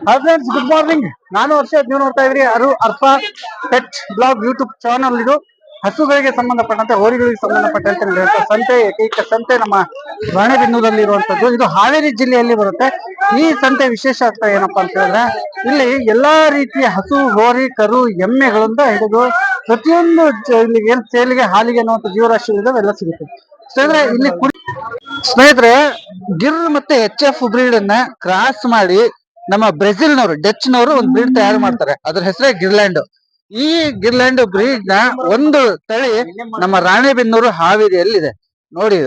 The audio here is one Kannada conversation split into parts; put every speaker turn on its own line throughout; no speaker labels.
Hi friends, good morning. ನಾನು ಹರ್ಷದ್. ನೀವು ನೋಡ್ತಾ ಇದ್ರಿ ಅರ್ಫ ಪೆಟ್ ಬ್ಲಾಗ್ ಯೂಟ್ಯೂಬ್ ಚಾನಲ್. ಇದು ಹಸುಗಳಿಗೆ ಸಂಬಂಧಪಟ್ಟಂತೆ, ಹೋರಿಗಳಿಗೆ ಸಂಬಂಧಪಟ್ಟಂತೆ ನಡೆಯುವಂತ ಸಂತೆ, ಏಕೈಕ ಸಂತೆ ನಮ್ಮ ರಾಣೆಬೆನ್ನೂರಲ್ಲಿ ಇರುವಂತದ್ದು. ಇದು ಹಾವೇರಿ ಜಿಲ್ಲೆಯಲ್ಲಿ ಬರುತ್ತೆ. ಈ ಸಂತೆ ವಿಶೇಷತೆ ಏನಪ್ಪಾ ಅಂತ ಹೇಳಿದ್ರೆ, ಇಲ್ಲಿ ಎಲ್ಲಾ ರೀತಿಯ ಹಸು, ಹೋರಿ, ಕರು, ಎಮ್ಮೆಗಳಿಂದ ಹಿಡಿದು ಪ್ರತಿಯೊಂದು ಇಲ್ಲಿ ಏನ್ ಸೇಲಿಗೆ, ಹಾಲಿಗೆ ಅನ್ನುವಂಥ ಜೀವರಾಶಿಗಳಿದಾವೆ, ಎಲ್ಲ ಸಿಗುತ್ತೆ. ಸ್ನೇಹಿತರೆ, ಗಿರ್ ಮತ್ತೆ HF ಬ್ರೀಡ್ ಅನ್ನ ಕ್ರಾಸ್ ಮಾಡಿ ನಮ್ಮ ಬ್ರೆಜಿಲ್ನವರು, ಡಚ್ನವರು ಒಂದು ಬ್ರೀಡ್ ತಯಾರು ಮಾಡ್ತಾರೆ. ಅದ್ರ ಹೆಸರೇ ಗಿರ್ಲ್ಯಾಂಡ್. ಈ ಗಿರ್ಲ್ಯಾಂಡ್ ಬ್ರೀಡ್ ನ ಒಂದು ತಳಿ ನಮ್ಮ ರಾಣೆಬೆನ್ನೂರು ಹಾವೇರಿಯಲ್ಲಿದೆ. ನೋಡಿ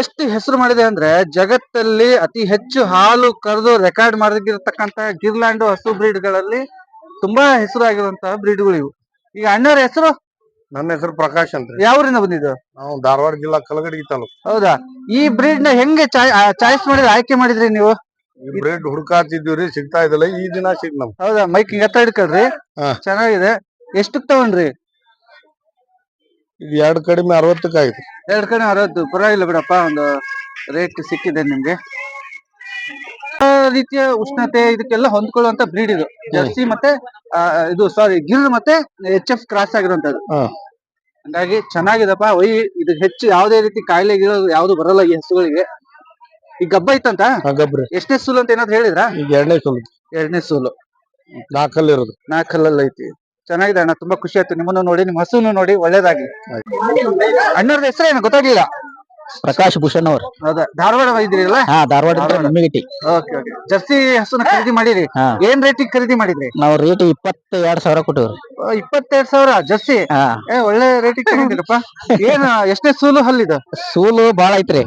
ಎಷ್ಟು ಹೆಸರು ಮಾಡಿದೆ ಅಂದ್ರೆ, ಜಗತ್ತಲ್ಲಿ ಅತಿ ಹೆಚ್ಚು ಹಾಲು ಕರೆದು ರೆಕಾರ್ಡ್ ಮಾಡಿರ್ತಕ್ಕಂತ ಗಿರ್ಲ್ಯಾಂಡ್ ಹಸು ಬ್ರೀಡ್ ಗಳಲ್ಲಿ ತುಂಬಾ ಹೆಸರಾಗಿರುವಂತಹ ಬ್ರೀಡ್ಗಳು ಇವು. ಈಗ ಅಣ್ಣವ್ರ ಹೆಸರು?
ನನ್ನ ಹೆಸರು ಪ್ರಕಾಶ್ ಅಂತ.
ಯಾವೂರಿಂದ ಬಂದಿದ್ದು?
ನಾವು ಧಾರವಾಡ ಜಿಲ್ಲಾ ಕಲಗಡಗಿ ತಾಲೂಕು.
ಹೌದಾ? ಈ ಬ್ರೀಡ್ ನ ಹೆಂಗೆ ಚಾಯ್ಸ್ ಮಾಡಿದ್ರೆ, ಆಯ್ಕೆ ಮಾಡಿದ್ರಿ ನೀವು?
ಈ ಬ್ರೀಡ್ ಹುಡುಕಾತಿದ್ದೀವ್ರಿ, ಸಿಗ್ತಾ ಇದಿಲ್ಲ. ಈ ದಿನ ಸಿಗ್ ನಮ್.
ಹೌದಾ? ಮೈಕ್ ಹಿಂಗ ಹಿಡ್ಕೊಳ್ರಿ. ಚೆನ್ನಾಗಿದೆ. ಎಷ್ಟಕ್ ತಗೊಂಡ್ರಿ?
ಇದು 2 ಕಡಿಮೆ 60ಕ್ಕೆ ಆಯ್ತು.
2 ಕಡಿಮೆ 60. ಪರವಾಗಿಲ್ಲ ಬಿಡಪ್ಪ, ಒಂದು ರೇಟ್ ಸಿಕ್ಕಿದೆ ನಿಮ್ಗೆ. ರೀತಿಯ ಉಷ್ಣತೆ ಇದಕ್ಕೆಲ್ಲ ಹೊಂದ್ಕೊಳ್ಳುವಂತ ಬ್ರೀಡ್ ಇದು. ಜರ್ಸಿ ಮತ್ತೆ ಇದು ಗಿರ್ ಮತ್ತೆ HF ಕ್ರಾಸ್ ಆಗಿರುವಂತದ್ದು. ಹಂಗಾಗಿ ಚೆನ್ನಾಗಿದಪ್ಪ. ಇದು ಹೆಚ್ಚು ಯಾವುದೇ ರೀತಿ ಕಾಯಿಲೆ ಯಾವ್ದು ಬರಲ್ಲ ಈ ಹಸುಗಳಿಗೆ. ಈ ಗಬ್ಬ ಐತಂತ?
ಗಬ್ರಿ.
ಎಷ್ಟನೇ ಸೂಲು ಅಂತ ಏನಾದ್ರು ಹೇಳಿದ್ರಾ?
ಈಗ 2ನೇ ಸೂಲು.
2ನೇ ಸೂಲು.
4 ಕಲ್ಲು ಇರೋದು.
4 ಕಲ್ಲಲ್ಲಿ ಐತಿ. ಚೆನ್ನಾಗಿದೆ ಅಣ್ಣ, ತುಂಬಾ ಖುಷಿ ಆಯ್ತು ನಿಮ್ಮನ್ನು ನೋಡಿ, ನಿಮ್ಮ ಹಸುನು ನೋಡಿ. ಒಳ್ಳೇದಾಗ್ಲಿ. ಅಣ್ಣವ್ರ ಹೆಸರೇನು ಗೊತ್ತಾಗ್ಲಿಲ್ಲ?
ಪ್ರಕಾಶ್ ಭೂಷಣ್ ಅವ್ರ.
ಹೌದಾ? ಧಾರವಾಡ ಇದ್ರಿಲ್ಲ?
ಧಾರವಾಡ.
Okay okay. ಜರ್ಸಿ ಹಸುನ ಖರೀದಿ ಮಾಡಿರಿ? ಏನ್ ರೇಟಿಗೆ ಖರೀದಿ ಮಾಡಿದ್ರಿ?
ನಾವು ರೇಟ್ 22,000 ಕೊಟ್ಟಿವ್ರಿ.
22,000 ಜರ್ಸಿ? ಒಳ್ಳೆ ರೇಟಿಗೆ ತಗೊಂಡಿರಪ್ಪ. ಏನ್ ಎಷ್ಟನೇ ಸೂಲು ಹಲ್ಲಿದು?
ಸೂಲು ಬಾಳ ಐತ್ರಿ.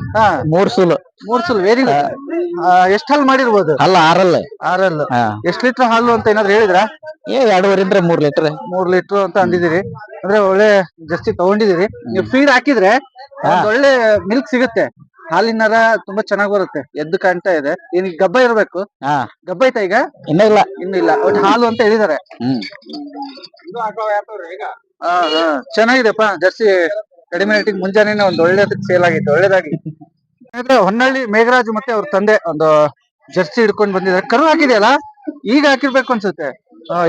3 ಸೂಲು.
3 ಸೂಲು. Very good. ಎಷ್ಟ್ ಹಾಲು ಮಾಡಿರ್ಬೋದು?
ಅಲ್ಲ
6. ಎಷ್ಟ್ ಲೀಟರ್ ಹಾಲು ಅಂತ ಏನಾದ್ರು ಹೇಳಿದ್ರ?
2.5 3 ಲೀಟರ್.
3 ಲೀಟರ್ ಅಂತ ಅಂದಿದ್ದೀರಿ. ಅಂದ್ರೆ ಒಳ್ಳೆ ಜರ್ಸಿ ತಗೊಂಡಿದ್ದೀರಿ. ನೀವು ಫೀಡ್ ಹಾಕಿದ್ರೆ ಒಳ್ಳೆ ಮಿಲ್ಕ್ ಸಿಗುತ್ತೆ. ಹಾಲಿನರ ತುಂಬಾ ಚೆನ್ನಾಗಿ ಬರುತ್ತೆ. ಎದ್ದು ಕಾಣ್ತಾ ಇದೆ. ಏನ್ ಗಬ್ಬ ಇರ್ಬೇಕು? ಗಬ್ಬ ಐತಾ ಈಗ?
ಇನ್ನೂ
ಇಲ್ಲ. ಒಟ್ಟು ಹಾಲು ಅಂತ ಹೇಳಿದಾರೆ. ಚೆನ್ನಾಗಿದೆಪ್ಪ ಜರ್ಸಿ. ಕಡಿಮೆ ರೇಟಿಗೆ ಮುಂಜಾನೆ ಒಂದು ಒಳ್ಳೆದಕ್ಕೆ ಸೇಲ್ ಆಗಿತ್ತು. ಒಳ್ಳೇದಾಗಿ. ಹೊನ್ನಳ್ಳಿ ಮೇಘರಾಜ್ ಮತ್ತೆ ಅವ್ರ ತಂದೆ ಒಂದು ಜರ್ಸಿ ಹಿಡ್ಕೊಂಡ್ ಬಂದಿದ್ದಾರೆ. ಕರು ಹಾಕಿದೆಯಲ್ಲ, ಈಗ ಹಾಕಿರ್ಬೇಕು ಅನ್ಸುತ್ತೆ.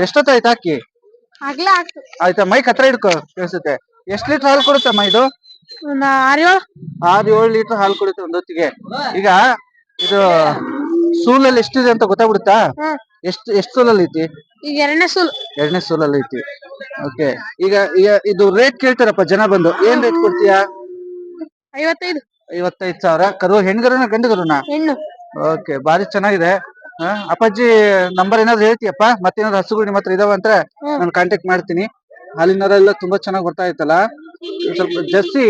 ಎಷ್ಟೊತ್ತಾಯ್ತು ಹಾಕಿ? ಆಯ್ತಾ? ಮೈಕ್ ಹತ್ರ ಹಿಡ್ಕೊ, ಕೇಳಿಸುತ್ತೆ. ಎಷ್ಟ್ ಲೀಟರ್ ಹಾಲು ಕೊಡುತ್ತಮ್ಮ ಇದು? 6-7 ಲೀಟರ್ ಹಾಲು ಕೊಡುತ್ತೆ ಒಂದ್ ಹೊತ್ತಿಗೆ. ಈಗ ಇದು ಸೂಲಲ್ಲಿ ಎಷ್ಟಿದೆ ಅಂತ ಗೊತ್ತಾಗ್ಬಿಡುತ್ತಾ? ಎಷ್ಟು ಸೂಲಲ್ಲಿ ಐತಿ?
ಈಗ 2ನೇ ಸೂಲ್.
2ನೇ ಸೂಲಲ್ಲಿ ಐತಿ. ಓಕೆ. ಈಗ ಇದು ರೇಟ್ ಕೇಳ್ತಾರಪ್ಪ ಜನ ಬಂದು. ಏನ್ ರೇಟ್ ಕೊಡ್ತೀಯಾ? 55,000. ಕರು ಹೆಣ್ಗರುನ ಗಂಡು ಗರುನ?
ಹೆಣ್ಣು.
ಓಕೆ, ಬಾರಿ ಚೆನ್ನಾಗಿದೆ. ಅಪ್ಪಾಜಿ ನಂಬರ್ ಏನಾದ್ರು ಹೇಳ್ತೀಯಪ್ಪ? ಮತ್ತೇನಾದ್ರು ಹಸುಗಳು ನಿಮ್ಮ ಹತ್ರ ಇದಾವ ಅಂತ ನಾನು ಕಾಂಟ್ಯಾಕ್ಟ್ ಮಾಡ್ತೀನಿ. ಹಾಲಿನರ ಎಲ್ಲ ತುಂಬಾ ಚೆನ್ನಾಗಿ ಬರ್ತಾ ಇತ್ತಲ್ಲ. ಸ್ವಲ್ಪ ಜರ್ಸಿ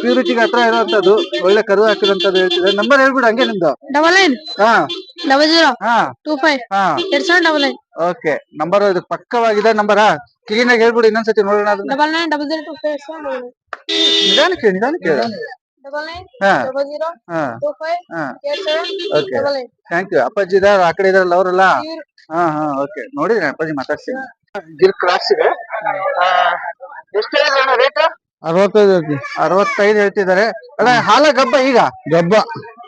ಪ್ಯೂರಿಟಿಗೆ ಹತ್ರ ಇರುವಂತದ್ದು, ಒಳ್ಳೆ ಕರು ಹಾಕಿರುವಂತದ್ದು ಹೇಳ್ತಿದೆ. ನಂಬರ್ ಹೇಳ್ಬಿಡು ಹಂಗೆ ನಿಮ್ದು.
9900252799.
ಓಕೆ. ನಂಬರ್ ಇದು ಪಕ್ಕವಾಗಿದೆ ನಂಬರ್. ಕ್ಲೀನ್ ಆಗಿ ಹೇಳ್ಬಿಡು ಇನ್ನೊಂದ್ಸತಿ ನೋಡೋಣ ಅದನ್ನ.
9900252799.
ನಿಧಾನಕ್ಕೆ ಹೇಳು.
9900252799.
Okay, thank you. ಅಪ್ಪಾಜಿ ಇದಾರ, ಆ ಕಡೆ ಇದಾರಲ್ಲ ಅವರೆಲ್ಲ? ಓಕೆ. ನೋಡಿದ್ರೆ ಅಪ್ಪಾಜಿ ಮಾತಾಡ್ಸಿ. ಗಿರ್ ಕ್ರಾಸ್ ಇದೆ. ಎಷ್ಟು ಹೇಳಿದ್ರಣ್ಣ ರೇಟ್?
65
ಹೇಳ್ತಿದ್ದಾರೆ. ಅಣ್ಣ ಹಾಲ ಗಬ್ಬ? ಈಗ
ಗಬ್ಬ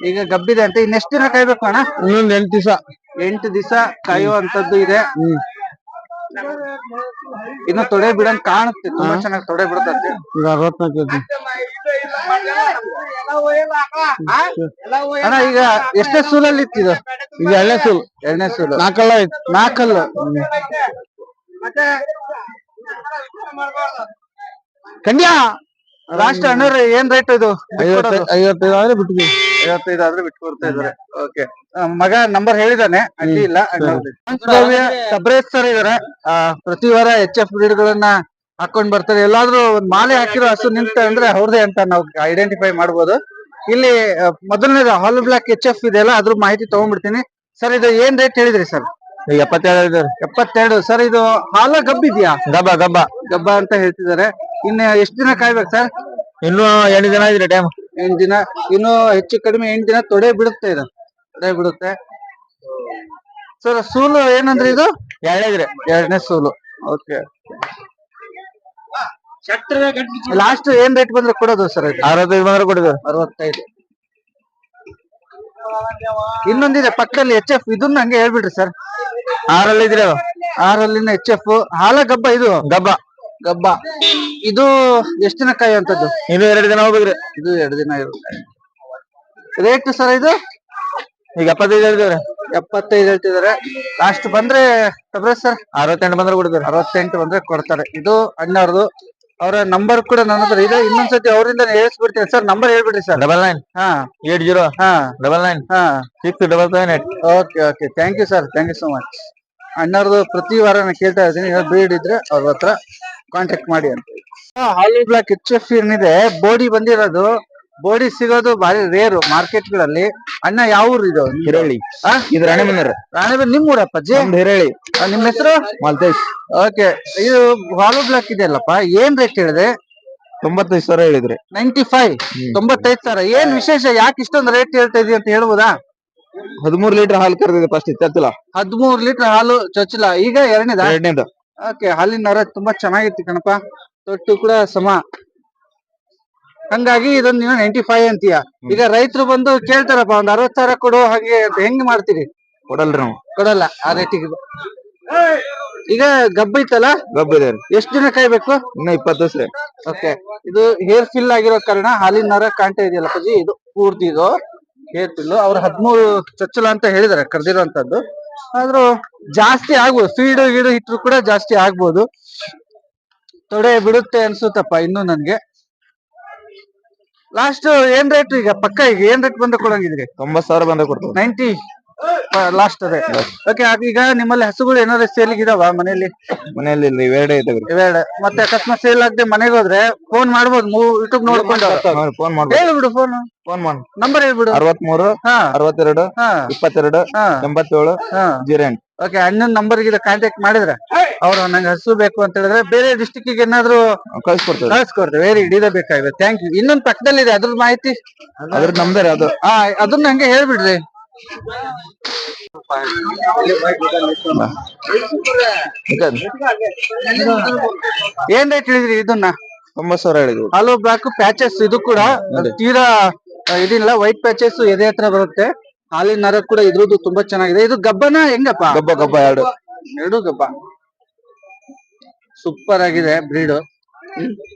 ಈಗ ಗಬ್ಬಿದೆ ಅಂತ. ಇನ್ನೆಷ್ಟು ದಿನ ಕಾಯ್ಬೇಕು ಅಣ್ಣ?
ಇನ್ನೊಂದು 8 ದಿವಸ.
8 ದಿವಸ ಕಾಯುವಂತದ್ದು ಇದೆ. ಇನ್ನು ತೊಡೆ ಬಿಡಂಗ್ ಕಾಣುತ್ತೆ. ತುಂಬಾ ಚೆನ್ನಾಗಿ ತೊಡೆ ಬಿಡುತ್ತೆ.
ಈಗ 64
ಅಣ್ಣ ಈಗ ಎಷ್ಟೇ ಸೂಲಲ್ಲಿ ಇತ್ತಿದು?
ಈಗ 2ನೇ ಸೂಲು.
2ನೇ ಸೂಲು.
4 ಕಲ್ಲ ಐತಿ.
4 ಕಲ್ಲು. ಕನ್ಯಾ ಲಾಸ್ಟ್ ಅಣ್ಣವ್ರೆ ಏನ್ ರೇಟ್ ಇದು?
55 ಆದ್ರೆ ಬಿಟ್ಟಿದ್ದೀವಿ.
55 ಆದ್ರೆ ಬಿಟ್ಟು ಕೊಡ್ತಾ ಇದಾರೆ. ಓಕೆ. ಮಗ ನಂಬರ್ ಹೇಳಿದಾನೆ, ಅಡ್ಡಿ ಇಲ್ಲ. ಸಬ್ರೇಶ್ವರ್ ಇದಾರೆ. ಪ್ರತಿ ವಾರ HF ಬ್ರೀಡ್ ಗಳನ್ನ ಹಾಕೊಂಡ್ ಬರ್ತಾರೆ. ಎಲ್ಲಾದ್ರೂ ಒಂದ್ ಮಾಲೆ ಹಾಕಿರೋ ಹಸು ನಿಂತ ಅಂದ್ರೆ ಅವ್ರದೇ ಅಂತ ನಾವು ಐಡೆಂಟಿಫೈ ಮಾಡ್ಬೋದು. ಇಲ್ಲಿ ಮೊದಲನೇದು ಹಾಲ್ ಬ್ಲಾಕ್ HF ಇದೆಯಲ್ಲ, ಅದ್ರ ಮಾಹಿತಿ ತಗೊಂಡ್ಬಿಡ್ತೀನಿ. ಸರ್, ಇದು ಏನ್ ರೇಟ್ ಹೇಳಿದ್ರಿ ಸರ್?
72.
ಸರ್, ಇದು ಹಾಲ ಗಬ್ಬಿದ್ಯಾ?
ಗಬ್ಬ
ಅಂತ ಹೇಳ್ತಿದ್ದಾರೆ. ಇನ್ನು ಎಷ್ಟು ದಿನ ಕಾಯ್ಬೇಕು ಸರ್?
ಇನ್ನು 8 ದಿನ ಇದ್ರೆ ಟೈಮ್.
8 ದಿನ. ಇನ್ನು ಹೆಚ್ಚು ಕಡಿಮೆ 8 ದಿನ ತೊಡೆ ಬಿಡುತ್ತೆ. ಇದು ತೊಡೆ ಬಿಡುತ್ತೆ. ಸರ್, ಸೂಲು ಏನಂದ್ರೆ ಇದು? 2ನೇ ಸೂಲು. ಓಕೆ. ಲಾಸ್ಟ್ ಏನ್ ರೇಟ್ ಬಂದ್ರೆ ಕೊಡೋದು ಸರ್?
65 ಬಂದ್ರೆ ಕೊಡಿದ್ರು.
65. ಇನ್ನೊಂದಿದೆ ಪಕ್ಕದಲ್ಲಿ ಎಚ್ ಎಫ್, ಇದನ್ನ ಹಂಗೆ ಹೇಳ್ಬಿಡ್ರಿ ಸರ್.
6 ಇದ್ರೆ
6 ಎಚ್ ಎಫ್ ಹಾಲ ಗಬ್ಬ ಇದು
ಗಬ್ಬ
ಗಬ್ಬ. ಇದು ಎಷ್ಟು ದಿನ ಕಾಯುವಂತದ್ದು?
ಇದು 2 ದಿನ ಹೋಗ್ಬೇಕ್ರಿ.
ಇದು 2 ದಿನ ಇರುತ್ತೆ. ರೇಟ್ ಸರ್ ಇದು
ಈಗ 75 ಹೇಳ್ತಿವ್ರಿ.
75 ಹೇಳ್ತಿದಾರೆ. ಲಾಸ್ಟ್ ಬಂದ್ರೆ ಸರ್
68 ಬಂದ್ರೆ ಕೊಡ್ತಾರೆ.
68 ಬಂದ್ರೆ ಕೊಡ್ತಾರೆ. ಇದು ಅಣ್ಣವ್ರದು. ಅವರ ನಂಬರ್ ಕೂಡ ನನ್ನ ಹತ್ರ ಇದೆ. ಇನ್ನೊಂದ್ಸತಿ ಅವರಿಂದ ಹೇಳಿಸ್ಬಿಡ್ತೀನಿ ಸರ್. ನಂಬರ್ ಹೇಳ್ಬಿಡ್ರಿ ಸರ್.
99
ಹಾ
80
ಹಾ
99
ಹಾ
6778.
Okay okay, thank you sir, thank you so much. ಅಣ್ಣವ್ರದ್ದು ಪ್ರತಿ ವಾರ ನಾನು ಕೇಳ್ತಾ ಇದ್ದೀನಿ, ಬ್ರೀಡ್ ಇದ್ರೆ ಅವ್ರ ಹತ್ರ ಕಾಂಟ್ಯಾಕ್ಟ್ ಮಾಡಿ ಅಂತ. ಹಾಲಿ ಬ್ಲಾಕ್ ಎಚ್ ಎಫ್ ಏನಿದೆ ಬೋಡಿ ಬಂದಿರೋದು, ಬೋಡಿ ಸಿಗೋದು ಬಾರಿ ರೇರು ಮಾರ್ಕೆಟ್ ಗಳಲ್ಲಿ. ಅಣ್ಣ ಯಾವ ಊರು ಇದು?
ಹಿರಳ್ಳಿ. ಇದು ರಾಣೆಬೆನ್ನೂರು.
ರಾಣೆಬೆನ್ನೂರು. ನಿಮ್ ಊರಪ್ಪಾಜಿ?
ಹಿರಳ್ಳಿ.
ನಿಮ್ ಹೆಸರು?
ಮಾಲ್ತೇಶ್.
ಓಕೆ. ಇದು ಹಾಲು ಬ್ಲಾಕ್ ಇದೆಯಲ್ಲಪ್ಪ, ಏನ್ ರೇಟ್ ಹೇಳಿದೆ?
95,000 ಹೇಳಿದ್ರಿ.
95 95,000. ಏನ್ ವಿಶೇಷ, ಯಾಕೆ ಇಷ್ಟೊಂದು ರೇಟ್ ಹೇಳ್ತಾ ಇದೀವಿ ಅಂತ ಹೇಳ್ಬೋದಾ?
13 ಲೀಟರ್ ಹಾಲು ಕರೆದಿದೆ ಫಸ್ಟ್ ಚಚ್ಚಲ.
13 ಲೀಟರ್ ಹಾಲು ಚೊಚ್ಚಲ. ಈಗ ಎರಡನೇದು. ಓಕೆ. ಹಾಲಿನ ನರ ತುಂಬಾ ಚೆನ್ನಾಗಿತ್ತು ಕಣಪ್ಪ, ತೊಟ್ಟು ಕೂಡ ಸಮ. ಹಂಗಾಗಿ ಇದೊಂದು ನೀನು 95 ಅಂತೀಯ. ಈಗ ರೈತರು ಬಂದು ಕೇಳ್ತಾರಪ್ಪ, ಒಂದ್ 60,000 ಕೊಡು ಹಾಗೆ ಅಂತ, ಹೆಂಗ್ ಮಾಡ್ತೀರಿ?
ಕೊಡಲ್ರಿ ನಾವು.
ಕೊಡಲ್ಲ ಆ ರೇಟಿಗೆ. ಈಗ ಗಬ್ಬ ಐತಲ್ಲ,
ಗಬ್ಬ ಇದೆ.
ಎಷ್ಟ್ ದಿನ ಕಾಯ್ಬೇಕು?
ಇನ್ನ 20 ದಿವಸ.
ಓಕೆ. ಇದು ಹೇರ್ ಫಿಲ್ ಆಗಿರೋ ಕಾರಣ ಹಾಲಿನ ನರ ಕಾಣ್ತಾ ಇದೆಯಲ್ಲ ಪಜಿ, ಇದು ಪೂರ್ತಿ ಇದು ಹೇರ್ ಫಿಲ್. ಅವ್ರು 13 ಚೊಚ್ಚಲ ಅಂತ ಹೇಳಿದಾರೆ ಕರ್ದಿರೋಂತದ್ದು. ಆದ್ರೂ ಜಾಸ್ತಿ ಆಗ್ಬೋದು, ಫೀಡ್ ಗೀಡು ಇಟ್ರು ಕೂಡ ಜಾಸ್ತಿ ಆಗ್ಬೋದು. ತೊಡೆ ಬಿಡುತ್ತೆ ಅನ್ಸುತ್ತಪ್ಪ ಇನ್ನು ನನ್ಗೆ. ಲಾಸ್ಟ್ ಏನ್ ರೇಟ್ ಈಗ ಪಕ್ಕ, ಈಗ ಏನ್ ರೇಟ್ ಬಂದ್ರೆ ಕೊಡಂಗಿದ್ರಿ?
90,000 ಬಂದ್ರೆ ಕೊಡ್ತೀವಿ.
90 ಲಾಸ್ಟ್ ಅದೇ. ಓಕೆ. ಈಗ ನಿಮ್ಮಲ್ಲಿ ಹಸುಗಳು ಏನಾದ್ರು ಸೇಲಿಗೆ ಇದಾವ ಮನೆಯಲ್ಲಿ?
ಮನೆಯಲ್ಲಿ ಇಲ್ಲ, ಇವೆರಡೇ ಇದಾವೆ.
ಇವೆರಡು. ಮತ್ತೆ ಅಕಸ್ಮಾತ್ ಸೇಲ್ ಆಗದೆ ಮನೆಗೆ ಹೋದ್ರೆ ಫೋನ್ ಮಾಡ್ಬೋದು, ಯೂಟ್ಯೂಬ್ ನೋಡ್ಕೊಂಡು.
ಫೋನ್ ಮಾಡ್ಬೋದು.
ಹೇಳ್ಬಿಡು ಫೋನ್
ಮಾಡಿ.
ನಂಬರ್ ಹೇಳ್ಬಿಡು.
63 62 22 87 08.
ಓಕೆ. ಅಣ್ಣನ ನಂಬರ್ ಗೆ ಕಾಂಟ್ಯಾಕ್ಟ್ ಮಾಡಿದ್ರೆ ಅವ್ರು ನಂಗೆ ಹಸು ಬೇಕು ಅಂತ ಹೇಳಿದ್ರೆ ಬೇರೆ ಡಿಸ್ಟಿಕ್ ಗೆ ಏನಾದ್ರು ಕಳ್ಸ್ಕೊಡ್ತೇವೆ. ವೆರಿ ಇದೇ ಬೇಕಾಗಿದೆ. Thank you. ಇನ್ನೊಂದು ಪಕ್ಕದಲ್ಲಿದೆ, ಅದ್ರ ಮಾಹಿತಿ
ಅದ್ರ ನಮ್ದೇ ಅದು.
ಅದನ್ನ ಹಂಗೆ ಹೇಳ್ಬಿಡ್ರಿ. ಏನ್ ರೇಟ್ ಹೇಳಿದ್ರಿ ಇದನ್ನ?
90,000 ಹೇಳಿದ್ವಿ.
ಹಾಲು ಬ್ಲಾಕ್ ಪ್ಯಾಚಸ್. ಇದು ಕೂಡ ತೀರಾ ಇದಿಲ್ಲ, ವೈಟ್ ಪ್ಯಾಚಸ್ ಎದೆ ಹತ್ರ ಬರುತ್ತೆ. ಹಾಲಿನ ನರ ಕೂಡ ಇದ್ರದ್ದು ತುಂಬಾ ಚೆನ್ನಾಗಿದೆ. ಇದು ಗಬ್ಬನ ಹೆಂಗಪ್ಪ?
ಗಬ್ಬ
ಎರಡು ಗಬ್ಬ. ಸೂಪರ್ ಆಗಿದೆ ಬ್ರೀಡ್.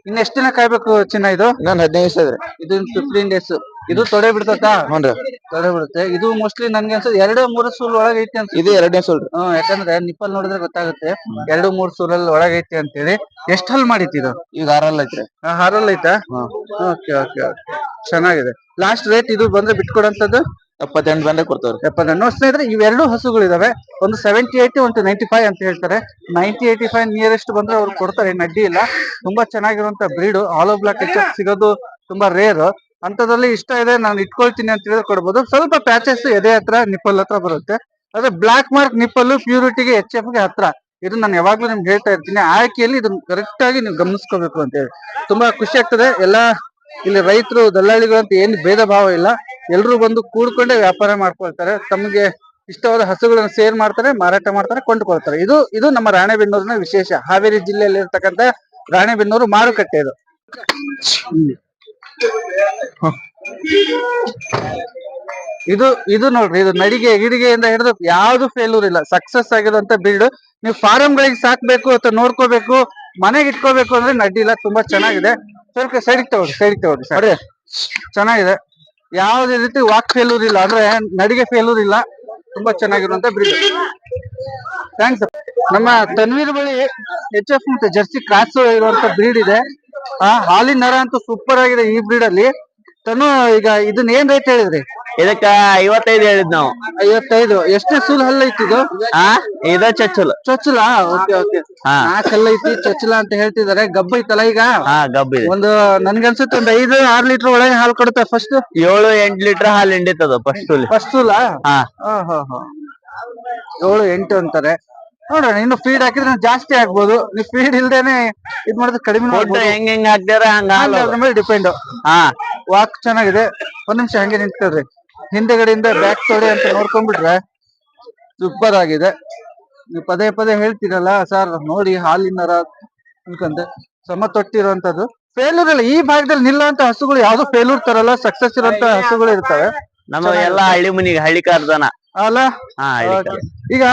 ಇನ್ನ ಎಷ್ಟು ದಿನ ಕಾಯ್ಬೇಕು ಚಿನ್ನ ಇದು?
ಇನ್ನೊಂದು 15 ದಿವಸ ಇದೆ.
ಇದು 15 ಡೇಸ್. ಇದು ತೊಡೆ ಬಿಡ್ತತಾ? ತೊಡೆ ಬಿಡುತ್ತೆ. ಇದು ಮೋಸ್ಟ್ಲಿ ನನ್ಗೆ ಅನ್ಸೋದು 2-3 ಸೂಲ್ ಒಳಗೆ ಐತಿ ಅಂತ.
ಇದು 2ನೇ ಸೂಲ್.
ಯಾಕಂದ್ರೆ ನಿಪ್ಪಲ್ ನೋಡಿದ್ರೆ ಗೊತ್ತಾಗುತ್ತೆ 2-3 ಸೂಲಲ್ಲಿ ಒಳಗೈತಿ ಅಂತೇಳಿ. ಎಷ್ಟು ಹಲ್ ಮಾಡಿತ್ತು ಇದು?
ಈಗ 6 ಐತ್ರಿ.
6 ಐತಾ? ಓಕೆ ಓಕೆ ಓಕೆ, ಚೆನ್ನಾಗಿದೆ. ಲಾಸ್ಟ್ ರೇಟ್ ಇದು ಬಂದ್ರೆ ಬಿಟ್ಕೊಡಂತದ್ದು
78 ಬಂದ್ರೆ ಕೊಡ್ತಾವ್ರಿ.
70. ಸ್ನೇಹಿತರೆ, ಇವೆರಡು ಹಸುಗಳು ಇದಾವೆ. ಒಂದು 78, ಒಂದು 95 ಅಂತ ಹೇಳ್ತಾರೆ. 90-85 ನಿಯರೆಸ್ಟ್ ಬಂದ್ರೆ ಅವ್ರು ಕೊಡ್ತಾರೆ, ನಡ್ಡಿ ಇಲ್ಲ. ತುಂಬಾ ಚೆನ್ನಾಗಿರುವಂತ ಬ್ರೀಡ್. ಹಾಲೋ ಬ್ಲಾಕ್ ಎಚ್ ಎಫ್ ಸಿಗೋದು ತುಂಬಾ ರೇರ್. ಅಂತದ್ರಲ್ಲಿ ಇಷ್ಟ ಇದೆ, ನಾನು ಇಟ್ಕೊಳ್ತೀನಿ ಅಂತ ಹೇಳಿದ್ರೆ ಕೊಡ್ಬೋದು. ಸ್ವಲ್ಪ ಪ್ಯಾಚಸ್ ಎದೆ ಹತ್ರ, ನಿಪ್ಪಲ್ ಹತ್ರ ಬರುತ್ತೆ. ಅದೇ ಬ್ಲಾಕ್ ಮಾರ್ಕ್ ನಿಪ್ಪಲ್ ಪ್ಯೂರಿಟಿಗೆ ಎಚ್ ಎಫ್ ಗೆ ಹತ್ರ. ಇದು ನಾನು ಯಾವಾಗ್ಲೂ ನಿಮ್ಗೆ ಹೇಳ್ತಾ ಇರ್ತೀನಿ, ಆಯ್ಕೆಯಲ್ಲಿ ಇದನ್ನ ಕರೆಕ್ಟ್ ಆಗಿ ನೀವು ಗಮನಿಸ್ಕೋಬೇಕು ಅಂತ ಹೇಳಿ. ತುಂಬಾ ಖುಷಿ ಆಗ್ತದೆ. ಎಲ್ಲಾ ಇಲ್ಲಿ ರೈತರು ದಲ್ಲಾಳಿಗಳು ಅಂತ ಏನು ಭೇದ ಭಾವ ಇಲ್ಲ, ಎಲ್ರು ಬಂದು ಕೂಡ್ಕೊಂಡೆ ವ್ಯಾಪಾರ ಮಾಡ್ಕೊಳ್ತಾರೆ. ತಮಗೆ ಇಷ್ಟವಾದ ಹಸುಗಳನ್ನ ಸೇಲ್ ಮಾಡ್ತಾರೆ, ಮಾರಾಟ ಮಾಡ್ತಾರೆ, ಕೊಂಡುಕೊಳ್ತಾರೆ. ಇದು ನಮ್ಮ ರಾಣೆಬೆನ್ನೂರಿನ ವಿಶೇಷ. ಹಾವೇರಿ ಜಿಲ್ಲೆಯಲ್ಲಿ ಇರ್ತಕ್ಕಂಥ ರಾಣೆಬೆನ್ನೂರು ಮಾರುಕಟ್ಟೆ ಇದು. ಇದು ನೋಡ್ರಿ, ಇದು ನಡಿಗೆ ಗಿಡಿಗೆಯಿಂದ ಹಿಡಿದು ಯಾವ್ದು ಫೇಲ್ಯೂರ್ ಇಲ್ಲ, ಸಕ್ಸಸ್ ಆಗಿರುವಂತ ಬ್ರೀಡ್. ನೀವು ಫಾರಂ ಗಳಿಗೆ ಸಾಕ್ಬೇಕು ಅಥವಾ ನೋಡ್ಕೋಬೇಕು, ಮನೆಗೆ ಇಟ್ಕೋಬೇಕು ಅಂದ್ರೆ ನಡ್ಡಿ ಇಲ್ಲ. ತುಂಬಾ ಚೆನ್ನಾಗಿದೆ. ಸ್ವಲ್ಪ ಸೈಡಿಗೆ ತಗೊಳ್ಳಿ ಸರಿ. ಚೆನ್ನಾಗಿದೆ. ಯಾವ್ದೇ ರೀತಿ ವಾಕ್ ಫೇಲ್ಯೂರ್ ಇಲ್ಲ, ಅಂದ್ರೆ ನಡಿಗೆ ಫೇಲ್ಯೂರ್ ಇಲ್ಲ. ತುಂಬಾ ಚೆನ್ನಾಗಿರುವಂತ ಬ್ರೀಡ್. ಥ್ಯಾಂಕ್ಸ್. ನಮ್ಮ ತನ್ವೀರ್ ಬಳಿ ಎಚ್ ಎಫ್ ಮತ್ತೆ ಜರ್ಸಿ ಕ್ರಾಸ್ ಇರುವಂತ ಬ್ರೀಡ್ ಇದೆ. ಹಾಲಿನ ನರ ಅಂತೂ ಸೂಪರ್ ಆಗಿದೆ ಈ ಬ್ರೀಡ್ ಅಲ್ಲಿ. ತನು, ಈಗ ಇದನ್ನ ಏನ್ ರೇಟ್ ಹೇಳಿದ್ರಿ?
ಇದಕ್ಕ 55 ಹೇಳಿದ್ ನಾವು.
55. ಎಷ್ಟನೇ ಸೂಲ್ ಹಲ್ಲ ಐತಿ ಇದು?
ಇದ ಚೊಚ್ಚಲ.
Okay okay. 4 ಹಲ್ಲ ಐತಿ, ಚೊಚ್ಚಲ ಅಂತ ಹೇಳ್ತಿದಾರೆ. ಗಬ್ಬ ಐತಲ್ಲ ಈಗ?
ಗಬ್ಬ ಇದೆ.
ಒಂದು ನನ್ಗನ್ಸುತ್ತೆ ಒಂದು 5-6 ಲೀಟರ್ ಒಳಗೆ ಹಾಲು ಕೊಡುತ್ತೆ. ಫಸ್ಟ್
7-8 ಲೀಟರ್ ಹಾಲು ಹಿಂಡಿತದ ಫಸ್ಟ್ ಸೂಲ.
7-8 ಅಂತಾರೆ. ನೋಡೋಣ, ಇನ್ನು ಫೀಡ್ ಹಾಕಿದ್ರೆ ಜಾಸ್ತಿ ಆಗ್ಬೋದು. ನೀವು ಫೀಡ್ ಇಲ್ದೇನೆ ಇದ್ ಮಾಡಿದ್ರೆ ಕಡಿಮೆ
ಹೆಂಗ್ ಹಾಕ್ತಾರ ಹಂಗ
ಅದ್ರ ಮೇಲೆ ಡಿಪೆಂಡ್. ವಾಕ್ ಚೆನ್ನಾಗಿದೆ. ಒಂದ್ ನಿಮಿಷ ಹಂಗೆ ನಿಂತ್ಕೊಳ್ರಿ. ಹಿಂದೆಗಡೆಯಿಂದ ಬ್ಯಾಕ್ ತೊಡೆ ಅಂತ ನೋಡ್ಕೊಂಡ್ಬಿಟ್ರೆ ಸೂಪರ್ ಆಗಿದೆ. ನೀವು ಪದೇ ಹೇಳ್ತೀರಲ್ಲ ಸರ್, ನೋಡಿ ಹಾಲಿನ ನರ ಅನ್ಕಂತೆ ಸಮ ತೊಟ್ಟಿರುವಂತದ್ದು. ಫೇಲ್ಯೂರ್ ಇಲ್ಲ ಈ ಭಾಗದಲ್ಲಿ. ನಿಲ್ಲುವಂತ ಹಸುಗಳು ಯಾವ್ದು ಫೇಲ್ಯೂರ್ ತರಲ್ಲ, ಸಕ್ಸಸ್ ಇರುವಂತ ಹಸುಗಳು ಇರ್ತವೆ.
ನಮ್ಮ ಎಲ್ಲಾ ಹಳ್ಳಿ ಮನಿಗೆ ಹಳ್ಳಿ ಕಾರ್ದನ.
ಅಲ್ಲ
ಹಾ ಹಳ್ಳಿ
Okay.
ಕಾರ್.
ಈಗ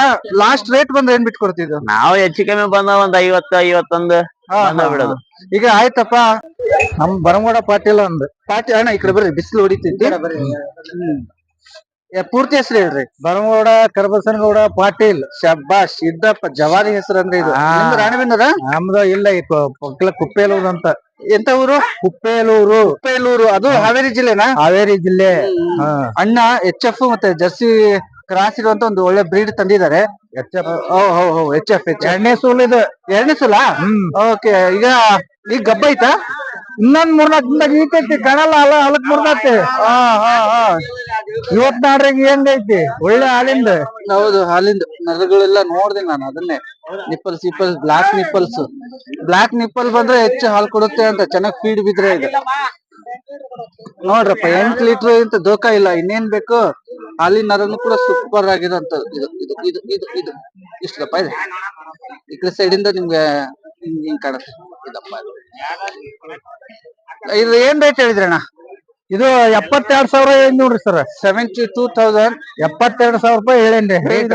ಲಾಸ್ಟ್ ರೇಟ್ ಬಂದ್ರೆ ಏನ್ ಬಿಟ್ಕೊಡ್ತಿದ್ದು?
ನಾವು ಹೆಚ್ಚು ಕಮ್ಮಿ ಬಂದ ಒಂದ್ 50-51 ಬಂದ ಬಿಡೋದು.
ಈಗ ಆಯ್ತಪ್ಪ, ನಮ್ ಬರಮಗೌಡ ಪಾಟೀಲ್ ಅಂದ್ ಪಾಟೀಲ್ ಅಣ್ಣ ಈ ಕಡೆ ಬರ್ರಿ, ಬಿಸಿಲು ಹೊಡಿತೈತಿ. ಪೂರ್ತಿ ಹೆಸರು ಹೇಳ್ರಿ.
ಬರಮಗೌಡ ಕರಬಸನಗೌಡ ಪಾಟೀಲ್.
ಶಬ್ಬಾಶ್, ಇದ್ದಪ್ಪ ಜವಾರಿ ಹೆಸರು ಅಂದ್ರೆ ಇದು. ನಿಮ್ದು ರಾಣಿಬೆನ್ನೂರ?
ನಮ್ದು ಇಲ್ಲ ಈ ಪಕ್ಕಲ ಕುಪ್ಪೇಲೂರು ಅಂತ.
ಎಂತ ಊರು?
ಕುಪ್ಪೇಲೂರು.
ಕುಪ್ಪೇಲೂರು. ಅದು ಹಾವೇರಿ ಜಿಲ್ಲೆನಾ?
ಹಾವೇರಿ ಜಿಲ್ಲೆ.
ಅಣ್ಣ HF ಮತ್ತೆ ಜರ್ಸಿ ಕ್ರಾಸ್ ಇರುವಂತ ಒಂದು ಒಳ್ಳೆ ಬ್ರೀಡ್ ತಂದಿದ್ದಾರೆ. HF
ಎರಡನೇ ಸೂಲ್ ಇದು.
ಎರಡನೇ ಸಲ. ಓಕೆ, ಈಗ ಗಬ್ಬ ಐತಾ?
ಇನ್ನೊಂದ್ 4-4 ದಿನದಾಗ ಈತೈತಿ, ಕಾಣಲ್ಲ. ಹೊಲಕ್ ಮುರ್ದೈತಿ. ಇವತ್ ನಾಡ್ರಿಗೆ ಹೆಂಗೈತಿ, ಒಳ್ಳೆ ಹಾಲಿಂದ.
ಹೌದು, ಹಾಲಿಂದ ನರಗಳೆಲ್ಲ ನೋಡ್ದೆ ನಾನು. ಅದನ್ನೇ ನಿಪ್ಪಲ್ಸ್ ಬ್ಲಾಕ್ ನಿಪ್ಪಲ್ ಬಂದ್ರೆ ಹೆಚ್ಚು ಹಾಲು ಕೊಡುತ್ತೆ ಅಂತ, ಚೆನ್ನಾಗಿ ಫೀಡ್ ಬಿದ್ರೆ. ಇದು ನೋಡ್ರಪ್ಪ, 8 ಲೀಟರ್ ಇಂತ ದೋಖಾ ಇಲ್ಲ. ಇನ್ನೇನ್ ಬೇಕು? ಹಾಲಿನ ನರನು ಕೂಡ ಸೂಪರ್ ಆಗಿರೋಂತ. ಇದು ಇದು ಇದು ಇದು ಇದು ಇಷ್ಟಪ್ಪ ಇದೆ. ಈ ಕಡೆ ಸೈಡ್ ಇಂದ ನಿಮ್ಗೆ ಹಿಂಗ್ ಕಾಣುತ್ತೆ. ಇದಪ್ಪ ಇದು ಏನ್ ರೇಟ್ ಹೇಳಿದ್ರಣ್ಣ?
ಇದು 72,000 ಏನ್ ನೋಡ್ರಿ ಸರ್.
72,000.
72,000 ರೂಪಾಯಿ ಹೇಳೇನ್ರಿ ರೇಟ್.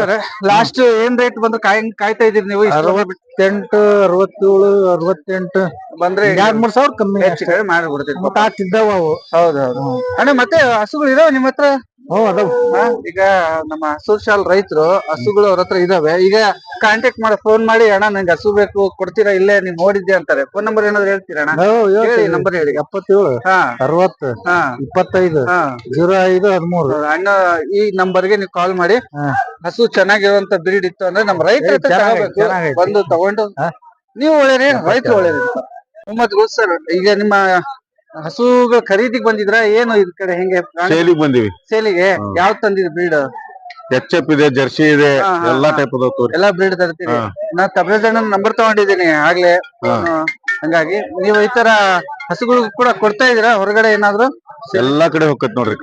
ಲಾಸ್ಟ್ ಏನ್ ರೇಟ್ ಬಂದ್ರೆ ಕಾಯ್ತಾ ಇದೀರಿ ನೀವು?
68, 67, 68
ಬಂದ್ರೆ
2-3 ಸಾವಿರ ಕಮ್ಮಿ
ಹೆಚ್ಚು ಕಡಿಮೆ ಮಾಡ್ಬಿಡ್ತೀವಿ.
ಆಗ್ತಿದ್ದಾವ ಅವು.
ಹೌದೌದು ಅಣ್ಣ. ಮತ್ತೆ ಹಸುಗಳು ಇದಾವ ನಿಮ್ಮ ಹತ್ರ?
ಅದಾವ.
ಈಗ ನಮ್ಮ ಹಸು ಶಾಲ್ ರೈತರು ಹಸುಗಳು ಅವ್ರ ಹತ್ರ ಇದಾವೆ. ಈಗ ಕಾಂಟ್ಯಾಕ್ಟ್ ಮಾಡಿ ಫೋನ್ ಮಾಡಿ, ಅಣ್ಣ ನಂಗೆ ಹಸು ಬೇಕು, ಕೊಡ್ತೀರಾ? ಇಲ್ಲೇ ನೀವ್ ನೋಡಿದ್ದೆ ಅಂತಾರೆ. ಫೋನ್ ನಂಬರ್ ಏನಾದ್ರು ಹೇಳ್ತೀರಾ ಅಣ್ಣ? ಹೇಳಿ, ನಂಬರ್ ಹೇಳಿ.
77 60 25 05 13.
ಅಣ್ಣ ಈ ನಂಬರ್ಗೆ ನೀವು ಕಾಲ್ ಮಾಡಿ. ಹಸು ಚೆನ್ನಾಗಿರುವಂತ ಬ್ರೀಡ್ ಇತ್ತು ಅಂದ್ರೆ ನಮ್ಮ ರೈತರ ಹತ್ರ ತಗೋಬೇಕು. ಬಂದು ತಗೊಂಡು ನೀವು ಒಳ್ಳೆಯ ರೈತರು ಒಳ್ಳೆಯ. ಸರ್, ಈಗ ನಿಮ್ಮ ಹಸುಗಳು ಖರೀದಿಗೆ ಬಂದಿದ್ರ ಏನು? ಇದ್ ಕಡೆ ಹೆಂಗೆ
ಸೇಲಿಗೆ ಬಂದಿವಿ.
ಸೇಲಿಗೆ ಯಾವ್ ತಂದಿದ್ ಬ್ರೀಡ್?
HF ಇದೆ, ಜರ್ಸಿ ಇದೆ, ಎಲ್ಲಾ ಟೈಪ್ ಅದಾವ.
ಎಲ್ಲಾ ಬ್ರೀಡ್ ತರ್ತೀರಿ. ನಾ ತಬರೇಜ್ ನಂಬರ್ ತಗೊಂಡಿದ್ದೀನಿ ಆಗ್ಲೇ. ಹಂಗಾಗಿ ನೀವು ಈ ತರ ಹಸುಗಳು ಕೂಡ ಕೊಡ್ತಾ ಇದೀರಾ ಹೊರಗಡೆ ಏನಾದ್ರು?
ಎಲ್ಲಾ ಕಡೆ ಹೋಗತ್ ನೋಡ್ರಿ.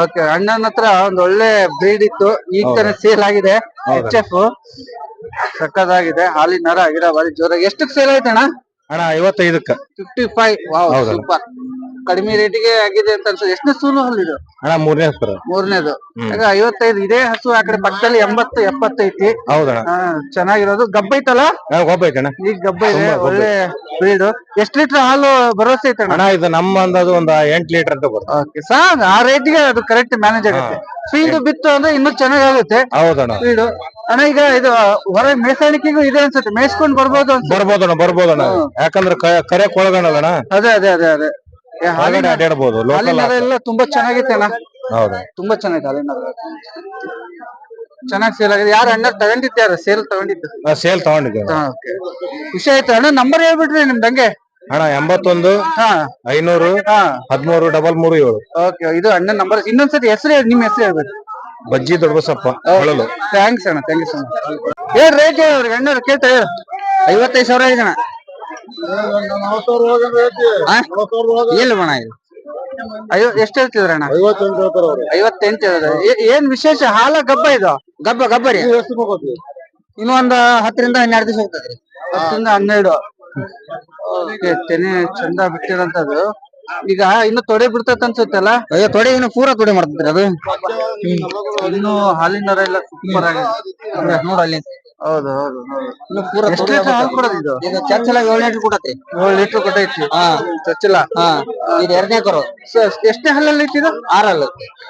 ಓಕೆ, ಅಣ್ಣನ ಹತ್ರ ಒಂದ್ ಒಳ್ಳೆ ಬ್ರೀಡ್ ಇತ್ತು, ಈಗ ತಾನೇ ಸೇಲ್ ಆಗಿದೆ. HF ಸಕ್ಕದಾಗಿದೆ, ಹಾಲಿನ ನರ ಗಿಡ ಬಾರಿ ಜೋರಾಗಿ. ಎಷ್ಟಕ್ಕೆ ಸೇಲ್ ಆಯ್ತಣ್ಣ?
ಅಣ್ಣ 55ಕ್ಕ.
55. Wow, super. ಕಡಿಮೆ ರೇಟಿಗೆ ಆಗಿದೆ ಅಂತ ಅನ್ಸುತ್ತೆ. ಎಷ್ಟನೇ ಸೂಲು ಹಲ್ಲಿದು?
ಅಣ್ಣ 3ನೇ ಹಸು.
3ನೇದು. ಈಗ 55. ಇದೇ ಹಸು ಆ ಕಡೆ ಪಕ್ಕದಲ್ಲಿ 80, 70 ಐತಿ.
ಹೌದಣ್ಣ.
ಚೆನ್ನಾಗಿರೋದು. ಗಬ್ಬ ಐತಲ್ಲ?
ಗೊಬ್ಬ ಐತಣ್ಣ.
ಈಗ ಗಬ್ಬ ಇದೆ, ಒಳ್ಳೆ ಬ್ರೀಡ್. ಎಷ್ಟ್ ಲೀಟರ್ ಹಾಲು ಭರವಸೆ ಐತಣ್ಣ?
ಅಣ್ಣ ಇದು ನಮ್ಮ ಅಂದಾಜು ಒಂದ್ 8 ಲೀಟರ್ ಅಂತ ಬರುತ್ತೆ.
ಓಕೆ ಸಾರ್, ಆ ರೇಟಿಗೆ ಅದು ಕರೆಕ್ಟ್ ಮ್ಯಾನೇಜ್ ಆಗುತ್ತೆ. ಫೀಡ್ ಬಿತ್ತು ಅಂದ್ರೆ ಇನ್ನೂ ಚೆನ್ನಾಗುತ್ತೆ.
ಹೌದಣ್ಣ.
ಫೀಡ್ ಅಣ್ಣ, ಈಗ ಇದು ಹೊರ ಮೇಸಾಣಿಕೆಗೂ ಇದೆ ಅನ್ಸುತ್ತೆ, ಮೇಯಿಸ್ಕೊಂಡ್ ಬರ್ಬೋದು ಅನ್ಸುತ್ತೆ.
ಬರ್ಬೋದಣ್ಣ. ಯಾಕಂದ್ರೆ ಕರೆ ಕೊಳಗಣಲ್ಲಣ್ಣ.
ಅದೇ ಅದೇ ಅದೇ ಅದೇ
ಹಾಲಿನ ಅಡ್ಡಾಡ್ಬೋದು.
ಹಾಲಿನ ಎಲ್ಲ ತುಂಬಾ ಚೆನ್ನಾಗೈತೆ ಅಣ್ಣ.
ಹೌದಾ,
ತುಂಬಾ ಚೆನ್ನಾಗಿದೆ ಹಾಲಿನ ಚೆನ್ನಾಗಿ ಸೇಲ್ ಆಗಿದೆ. ಯಾರು ಅಣ್ಣ ತಗೊಂಡಿದ್ದಾರ? ಸೇಲ್ ತಗೊಂಡಿದ್ದು?
ಸೇಲ್ ತಗೊಂಡಿದ್ದೆ.
ಖುಷಿ ಆಯ್ತು ಅಣ್ಣ. ನಂಬರ್ ಹೇಳ್ಬಿಟ್ರಿ ನಿಮ್ದಂಗೆ?
ಅಣ್ಣ 81 500 13 337.
ಓಕೆ, ಇದು ಅಣ್ಣನ ನಂಬರ್. ಇನ್ನೊಂದ್ಸತಿ ಹೆಸರು, ನಿಮ್ ಹೆಸರು ಹೇಳ್ಬೇಕು.
ಬಜ್ಜಿ ದೊಡ್ಡಬಸಪ್ಪ.
ಥ್ಯಾಂಕ್ಸ್ ಅಣ್ಣ, ಥ್ಯಾಂಕ್ ಯು ಸೊ ಮಚ್. ಹೇಳ್ ರೇಟ್ ಅವ್ರಿಗೆ, ಅಣ್ಣವ್ರು ಕೇಳ್ತಾ ಹೇಳು. 55,000 ಇದಣ್ಣ. ಇಲ್ಲ ಬಣ ಇದು. ಎಷ್ಟು ಹೇಳ್ತಿದ್ರಣ್ಣ? 58 ಹೇಳಿದ್ರೆ. ಏನ್ ವಿಶೇಷ? ಹಾಲ ಗಬ್ಬ ಇದು? ಗಬ್ಬರಿ ಇನ್ನು ಒಂದ್ 10ರಿಂದ 12 ದಿವಸ ಹೋಗ್ತದ್ರಿ. 10ರಿಂದ 12. ಓಕೆ, ತೆನೆ ಚಂದ ಬಿಟ್ಟಿರಂತದ್ದು. ಈಗ ಇನ್ನು ತೊಡೆ ಬಿಡ್ತೈತ್ ಅನ್ಸುತ್ತಲ್ಲ? ತೊಡೆ ಇನ್ನು ಪೂರಾ ತೊಡೆ ಮಾಡ್ತೈತ್ರಿ ಅದು. ಇನ್ನು ಹಾಲಿನ ನರ ಎಲ್ಲ ಸೂಪರ್ ಆಗಿದೆ ನೋಡ ಅಲ್ಲಿ. ಹೌದು ಹೌದು ಹೌದು. ಇನ್ನು ಪೂರಾ ಹಾಲು ಕೊಡೋದು ಇದು? ಈಗ ಚರ್ಚಲ 7 ಲೀಟರ್ ಕೊಡತ್ತೆ. 7 ಲೀಟರ್ ಕೊಟ್ಟೈತಿ. ಚರ್ಚಲ. ಇದು 2ನೇ ಕರು. ಎಷ್ಟನೇ ಹಲ್ಲಲ್ಲಿ ಐತಿದು? 6 ಹಲ್ಲು.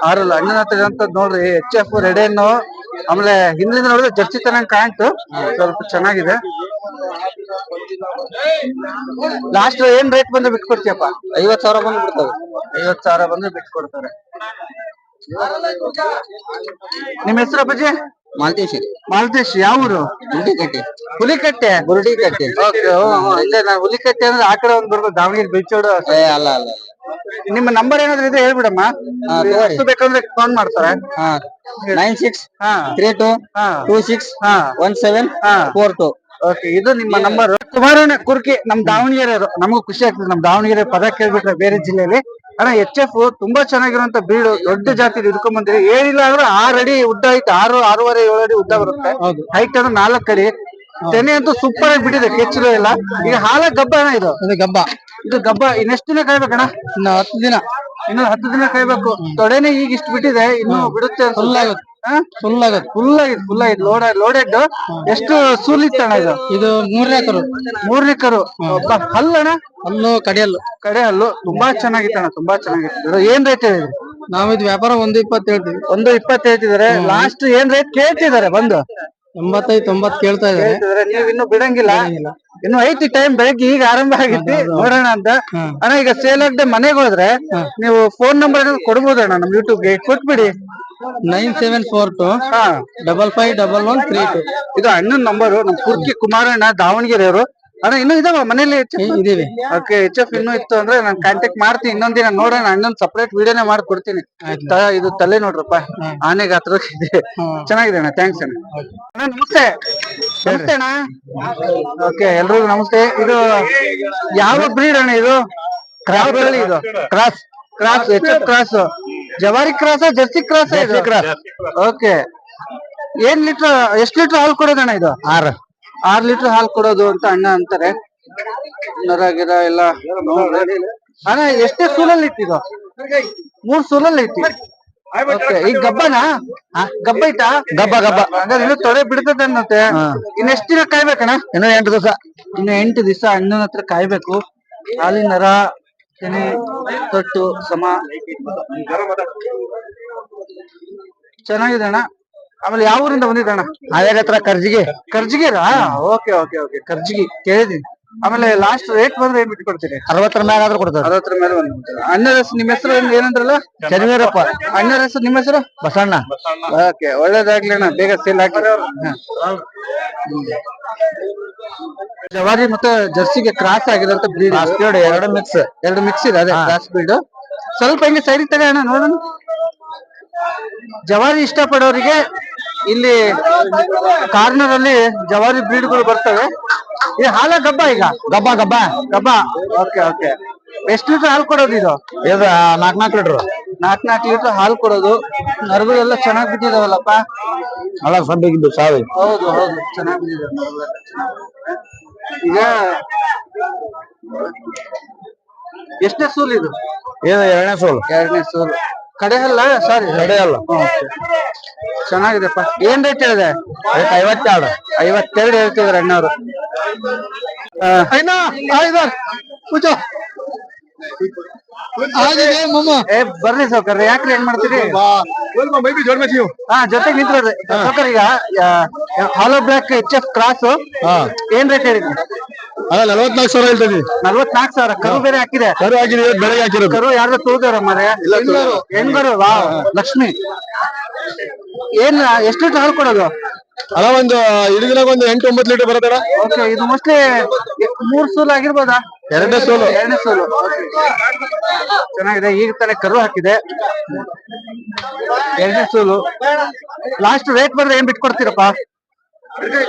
6 ಹಲ್ಲು. ಅಣ್ಣನ ಹತ್ರ ಅಂತ ನೋಡ್ರಿ, HF ರೆಡೆನ್ನು. ಆಮೇಲೆ ಹಿಂದಿಂದ ನೋಡಿದ್ರೆ ಜರ್ಸಿ ತನಕ ಕಾಣ್ತು, ಸ್ವಲ್ಪ ಚೆನ್ನಾಗಿದೆ. ಲಾಸ್ಟ್ ಏನ್ ರೇಟ್ ಬಂದ್ರೆ ಬಿಟ್ಕೊಡ್ತೀಯಪ್ಪ? 50,000 ಬಂದು ಬಿಡ್ತದೆ. 50,000 ಬಂದ್ರೆ ಬಿಟ್ಕೊಡ್ತಾರೆ. ನಿಮ್ ಹೆಸರು ಅಪ್ಪಾಜಿ? ಮಾಲ್ತೇಶ್. ಮಾಲ್ತೇಶ್, ಯಾವ ಊರು? ಹುಲಿಕಟ್ಟೆ. ಹುಲಿಕಟ್ಟೆ. ಬುರುಡಿಕಟ್ಟೆ. ಇಲ್ಲ, ನಾನು ಹುಲಿಕಟ್ಟೆ ಅಂದ್ರೆ ಆ ಕಡೆ ಒಂದ್ ಬರ್ಬೋದು, ದಾವಣಗೆರೆ ಬಿಚ್ಚೋಡು. ಅಲ್ಲ ಅಲ್ಲ. ನಿಮ್ಮ ನಂಬರ್ ಏನಾದ್ರು ಇದೆ ಹೇಳ್ಬಿಡಮ್ಮ, ಬೇಕಂದ್ರೆ ಫೋನ್ ಮಾಡ್ತಾರೆ. 96 32 26 17 42. ಓಕೆ, ಇದು ನಿಮ್ಮ ನಂಬರ್. ಕುಮಾರಣ್ಣ ಕುರ್ಕಿ, ನಮ್ ದಾವಣಗೆರೆ. ನಮಗೂ ಖುಷಿ ಆಗ್ತದೆ ನಮ್ ದಾವಣಗೆರೆ ಪದ ಕೇಳ್ಬಿಟ್ರೆ ಬೇರೆ ಜಿಲ್ಲೆಯಲ್ಲಿ. ಅಣ್ಣ HF ತುಂಬಾ ಚೆನ್ನಾಗಿರುವಂತ ಬ್ರೀಡ್, ದೊಡ್ಡ ಜಾತಿ ಹಿಡ್ಕೊಂಡ್ ಬಂದಿರಿ. ಏನಿಲ್ಲ ಅಂದ್ರೆ 6 ಅಡಿ ಉದ್ದ ಐತೆ. 6.5 7 ಅಡಿ ಉದ್ದ ಬರುತ್ತೆ. ಹೈಟ್ ಅಂದ್ರೆ 4 ಅಡಿ. ತೆನೆ ಅಂತೂ ಸೂಪರ್ ಆಗಿ ಬಿಟ್ಟಿದೆ, ಕೆಚ್ಚಲು ಎಲ್ಲ. ಈಗ ಹಾಲ ಗಬ್ಬ ಅಣ್ಣ ಇದು? ಗಬ್ಬ. ಇದು ಗಬ್ಬ. ಇನ್ನೆಷ್ಟು ದಿನ ಕಾಯ್ಬೇಕಣ್ಣ? ಇನ್ನು 10 ದಿನ. ಇನ್ನು 10 ದಿನ ಕಾಯ್ಬೇಕು. ತೊಡೆನೆ ಈಗ ಇಷ್ಟು ಬಿಟ್ಟಿದೆ, ಇನ್ನು ಬಿಡುತ್ತೆ. ಫುಲ್ ಆಗುತ್ತೆ. ಫುಲ್ ಆಗಿದೆ ಲೋಡೆಡ್. ಎಷ್ಟು ಸೂಲಿತ್ತಣ್ಣ ಇದು? ಇದು 3ನೇ ಕರು. 3ನೇ ಕರು. ಹಲ್ಲಣ್ಣ? ಹಲ್ಲು ಕಡೆ ಹಲ್ಲು ತುಂಬಾ ಚೆನ್ನಾಗಿತ್ತಣ್ಣ, ತುಂಬಾ ಚೆನ್ನಾಗಿತ್ತು. ಏನ್ ರೇಟ್ ಹೇಳಿದ್ರಿ? ನಾವ್ ಇದು ವ್ಯಾಪಾರ 1.20 ಹೇಳ್ತೀವಿ. 1.20 ಹೇಳ್ತಿದಾರೆ. ಲಾಸ್ಟ್ ಏನ್ ರೇಟ್ ಕೇಳ್ತಿದಾರೆ ಬಂದು? 85-90 ಕೇಳ್ತಾ ಇದಾರೆ. ನೀವ್ ಇನ್ನು ಬಿಡಂಗಿಲ್ಲ? ಇನ್ನು ಐತಿ ಟೈಮ್, ಬೆಳಗ್ಗೆ ಈಗ ಆರಂಭ ಆಗಿತ್ತು, ನೋಡೋಣ ಅಂತ. ಅಣ್ಣ ಈಗ ಸೇಲ್ ಆಗದೆ ಮನೆಗೆ ಹೋದ್ರೆ ನೀವು ಫೋನ್ ನಂಬರ್ ಕೊಡ್ಬೋದಣ್ಣ ನಮ್ ಯೂಟ್ಯೂಬ್ಗೆ? ಕೊಟ್ಬಿಡಿ. 9742 ಇದು ಅಣ್ಣನ ನಂಬರು. ನಮ್ ಕುರ್ಕಿ ಕುಮಾರಣ್ಣ, ದಾವಣಗೆರೆ ಅವರು. ಅಣ್ಣ ಇನ್ನೂ ಇದಾವ ಮನೇಲಿ? ಇದೀವಿ. ಓಕೆ, HF ಇನ್ನೂ ಇತ್ತು ಅಂದ್ರೆ ನಾನು ಕಾಂಟ್ಯಾಕ್ಟ್ ಮಾಡ್ತೀನಿ. ಇನ್ನೊಂದಿನ ನೋಡೋಣ, ಅಣ್ಣನ್ ಸಪರೇಟ್ ವಿಡಿಯೋನೇ ಮಾಡಿ ಕೊಡ್ತೀನಿ. ಇದು ತಲೆ ನೋಡ್ರಪ್ಪ, ಆನೆ ಗಾತ್ರ ಇದೆ. ಚೆನ್ನಾಗಿದೆ ಅಣ್ಣ, ಥ್ಯಾಂಕ್ಸ್ ಅಣ್ಣ. ಅಣ್ಣ ನಮಸ್ತೆ. ನಮಸ್ತೆ ಅಣ್ಣ. ಓಕೆ, ಎಲ್ರಿಗೂ ನಮಸ್ತೆ. ಇದು ಯಾವ ಬ್ರೀಡ್ ಅಣ್ಣ ಇದು? ಯಾವ ತಳಿ ಇದು? ಕ್ರಾಸ್. HF cross. ಜವಾರಿ ಕ್ರಾಸ್, ಜರ್ಸಿ ಕ್ರಾಸ್? ಓಕೆ. ಎಷ್ಟು ಲೀಟರ್ ಹಾಲು ಕೊಡೋದಣ್ಣ ಇದು? 6 ಲೀಟರ್ ಹಾಲು ಕೊಡೋದು ಅಂತ ಅಣ್ಣ ಅಂತಾರೆ. ನರ ಗಿರ ಎಲ್ಲ ಅಣ್ಣ ಎಷ್ಟೇ ಸೂಲಲ್ಲಿ ಇಟ್ಟಿದ್ದು? 3 ಸೂಲಲ್ಲಿ ಇಟ್ಟಿ. ಈಗ ಗಬ್ಬನಾ? ಗಬ್ಬ ಐತಾ? ಗಬ್ಬ ಅಂದ್ರೆ ಇನ್ನು ತೊಡೆ ಬಿಡ್ತದೆ ಅನ್ನತ್ತೆ. ಇನ್ನು ಎಷ್ಟು ದಿನ ಕಾಯ್ಬೇಕಣ್ಣ? ಇನ್ನು 8 ದಿವಸ. ಇನ್ನು 8 ದಿವಸ ಅಣ್ಣನ ಹತ್ರ ಕಾಯ್ಬೇಕು. ಹಾಲಿನ ನರ, ಕೆನೆ, ತೊಟ್ಟು ಸಮ ಚೆನ್ನಾಗಿದೆ ಅಣ್ಣ. ಆಮೇಲೆ ಯಾವ ಊರಿಂದ ಬಂದಿದ್ದಣ್ಣ? ಹಾವೇರಿ ಹತ್ರ ಕರ್ಜಿಗಿರಾ? ಓಕೆ, ಕರ್ಜಿಗಿ ಕೇಳಿದೀನಿ. ಆಮೇಲೆ ಲಾಸ್ಟ್ ರೇಟ್ ಬಂದ್ರೆ ಏನ್ ಬಿಟ್ಕೊಡ್ತೀರಿ? 60 ಮೇಲೆ ಆದ್ರೂ ಕೊಡ್ತಾರೆ. 60 ಮೇಲೆ ಬಂದ್ಬಿಡ್ತಾರೆ. ಅಣ್ಣರ ಹೆಸರು ನಿಮ್ಮ ಹೆಸರು ಏನಂದ್ರಲ್ಲ? ಶನಿವೀರಪ್ಪ. ಅಣ್ಣರ ಹೆಸರು ನಿಮ್ಮ ಹೆಸರು? ಬಸಣ್ಣ. ಓಕೆ, ಒಳ್ಳೇದಾಗ್ಲಿ ಅಣ್ಣ, ಬೇಗ ಸೇಲ್ ಆಗ್ಲಿ. ಜವಾರಿ ಮತ್ತೆ ಜರ್ಸಿಗೆ ಕ್ರಾಸ್ ಆಗಿರೋಂತ ಬ್ರೀಡ್. ಎರಡು ಮಿಕ್ಸ್ ಇದೆ. ಅದೇ ಕ್ರಾಸ್ ಬ್ರೀಡ್. ಸ್ವಲ್ಪ ಹಿಂಗೆ ಸೈಡ್ ತಗ ಅಣ್ಣ, ನೋಡೋಣ. ಜವಾರಿ ಇಷ್ಟ ಪಡೋರಿಗೆ ಇಲ್ಲಿ ಕಾರ್ನರ್ ಅಲ್ಲಿ ಜವಾರಿ ಬ್ರೀಡ್ಗಳು ಬರ್ತವೆ. ಈ ಹಾಲ ಗಬ್ಬ? ಈಗ ಗಬ್ಬ. ಓಕೆ. ಎಷ್ಟು ಲೀಟರ್ ಹಾಲು ಕೊಡೋದು ಇದು? 4 ಲೀಟರ್. 4 ಲೀಟರ್ ಹಾಲು ಕೊಡೋದು. ನರಗಳೆಲ್ಲ ಚೆನ್ನಾಗಿ ಬಿದ್ದಿದಾವಲ್ಲಪ್ಪ? ಹೌದು, ಚೆನ್ನಾಗಿ ಬಿದ್ದಿದ್ದಾವೆ. ಈಗ ಎಷ್ಟನೇ ಸೂಲ್ ಇದು? 2ನೇ ಸೂಲ್. ಕಡೆ ಹಲ್ಲ? ಸಾರಿ, ಕಡೆ ಹಲ್ಲ. ಚೆನ್ನಾಗಿದೆಪ್ಪ. ಏನ್ ರೇಟ್ ಹೇಳಿದೆ? 52 ಹೇಳ್ತಿದಾರೆ ಅಣ್ಣವ್ರು. ಬರ್ರಿ ಸೌಕರ್ಯ, ಯಾಕ್ರಿ ಏನ್ ಮಾಡ್ತೀರಿ? ಜೊತೆಗೆ ನಿಂತ್ರಿ ಸೌಕರ್. ಈಗ ಹಾಲೋ ಬ್ಲಾಕ್ HF ಕ್ರಾಸ್ ಏನ್ ರೇಟ್ ಹೇಳಿದ್ರಿ?
44,000 ಹೇಳ್ತೀವಿ.
44,000. ಕರು ಬೇರೆ ಹಾಕಿದೆ?
ಬೆಳಗ್ಗೆ ಹಾಕಿರೋದು.
ಕರು ಯಾರು ತೂದವ್ರ ಮರೆ? ಹೆಣ್ಗರು. ಲಕ್ಷ್ಮಿ. ಏನ್ ಎಷ್ಟು ಲೀಟರ್ ಹಾಲು ಕೊಡೋದು?
ಒಂದು ದಿನ 8-9 ಲೀಟರ್ ಬರೋದಣ್ಣ.
ಓಕೆ, ಇದು ಮೋಸ್ಟ್ಲಿ 3 ಸೂಲ್ ಆಗಿರ್ಬೋದಾ? 2ನೇ ಸೂಲು. ಚೆನ್ನಾಗಿದೆ. ಈಗ ತಾನೇ ಕರು ಹಾಕಿದೆ. 2ನೇ ಸೂಲು. ಲಾಸ್ಟ್ ರೇಟ್ ಬಂದ್ರೆ ಏನ್ ಬಿಟ್ಕೊಡ್ತೀರಪ್ಪ?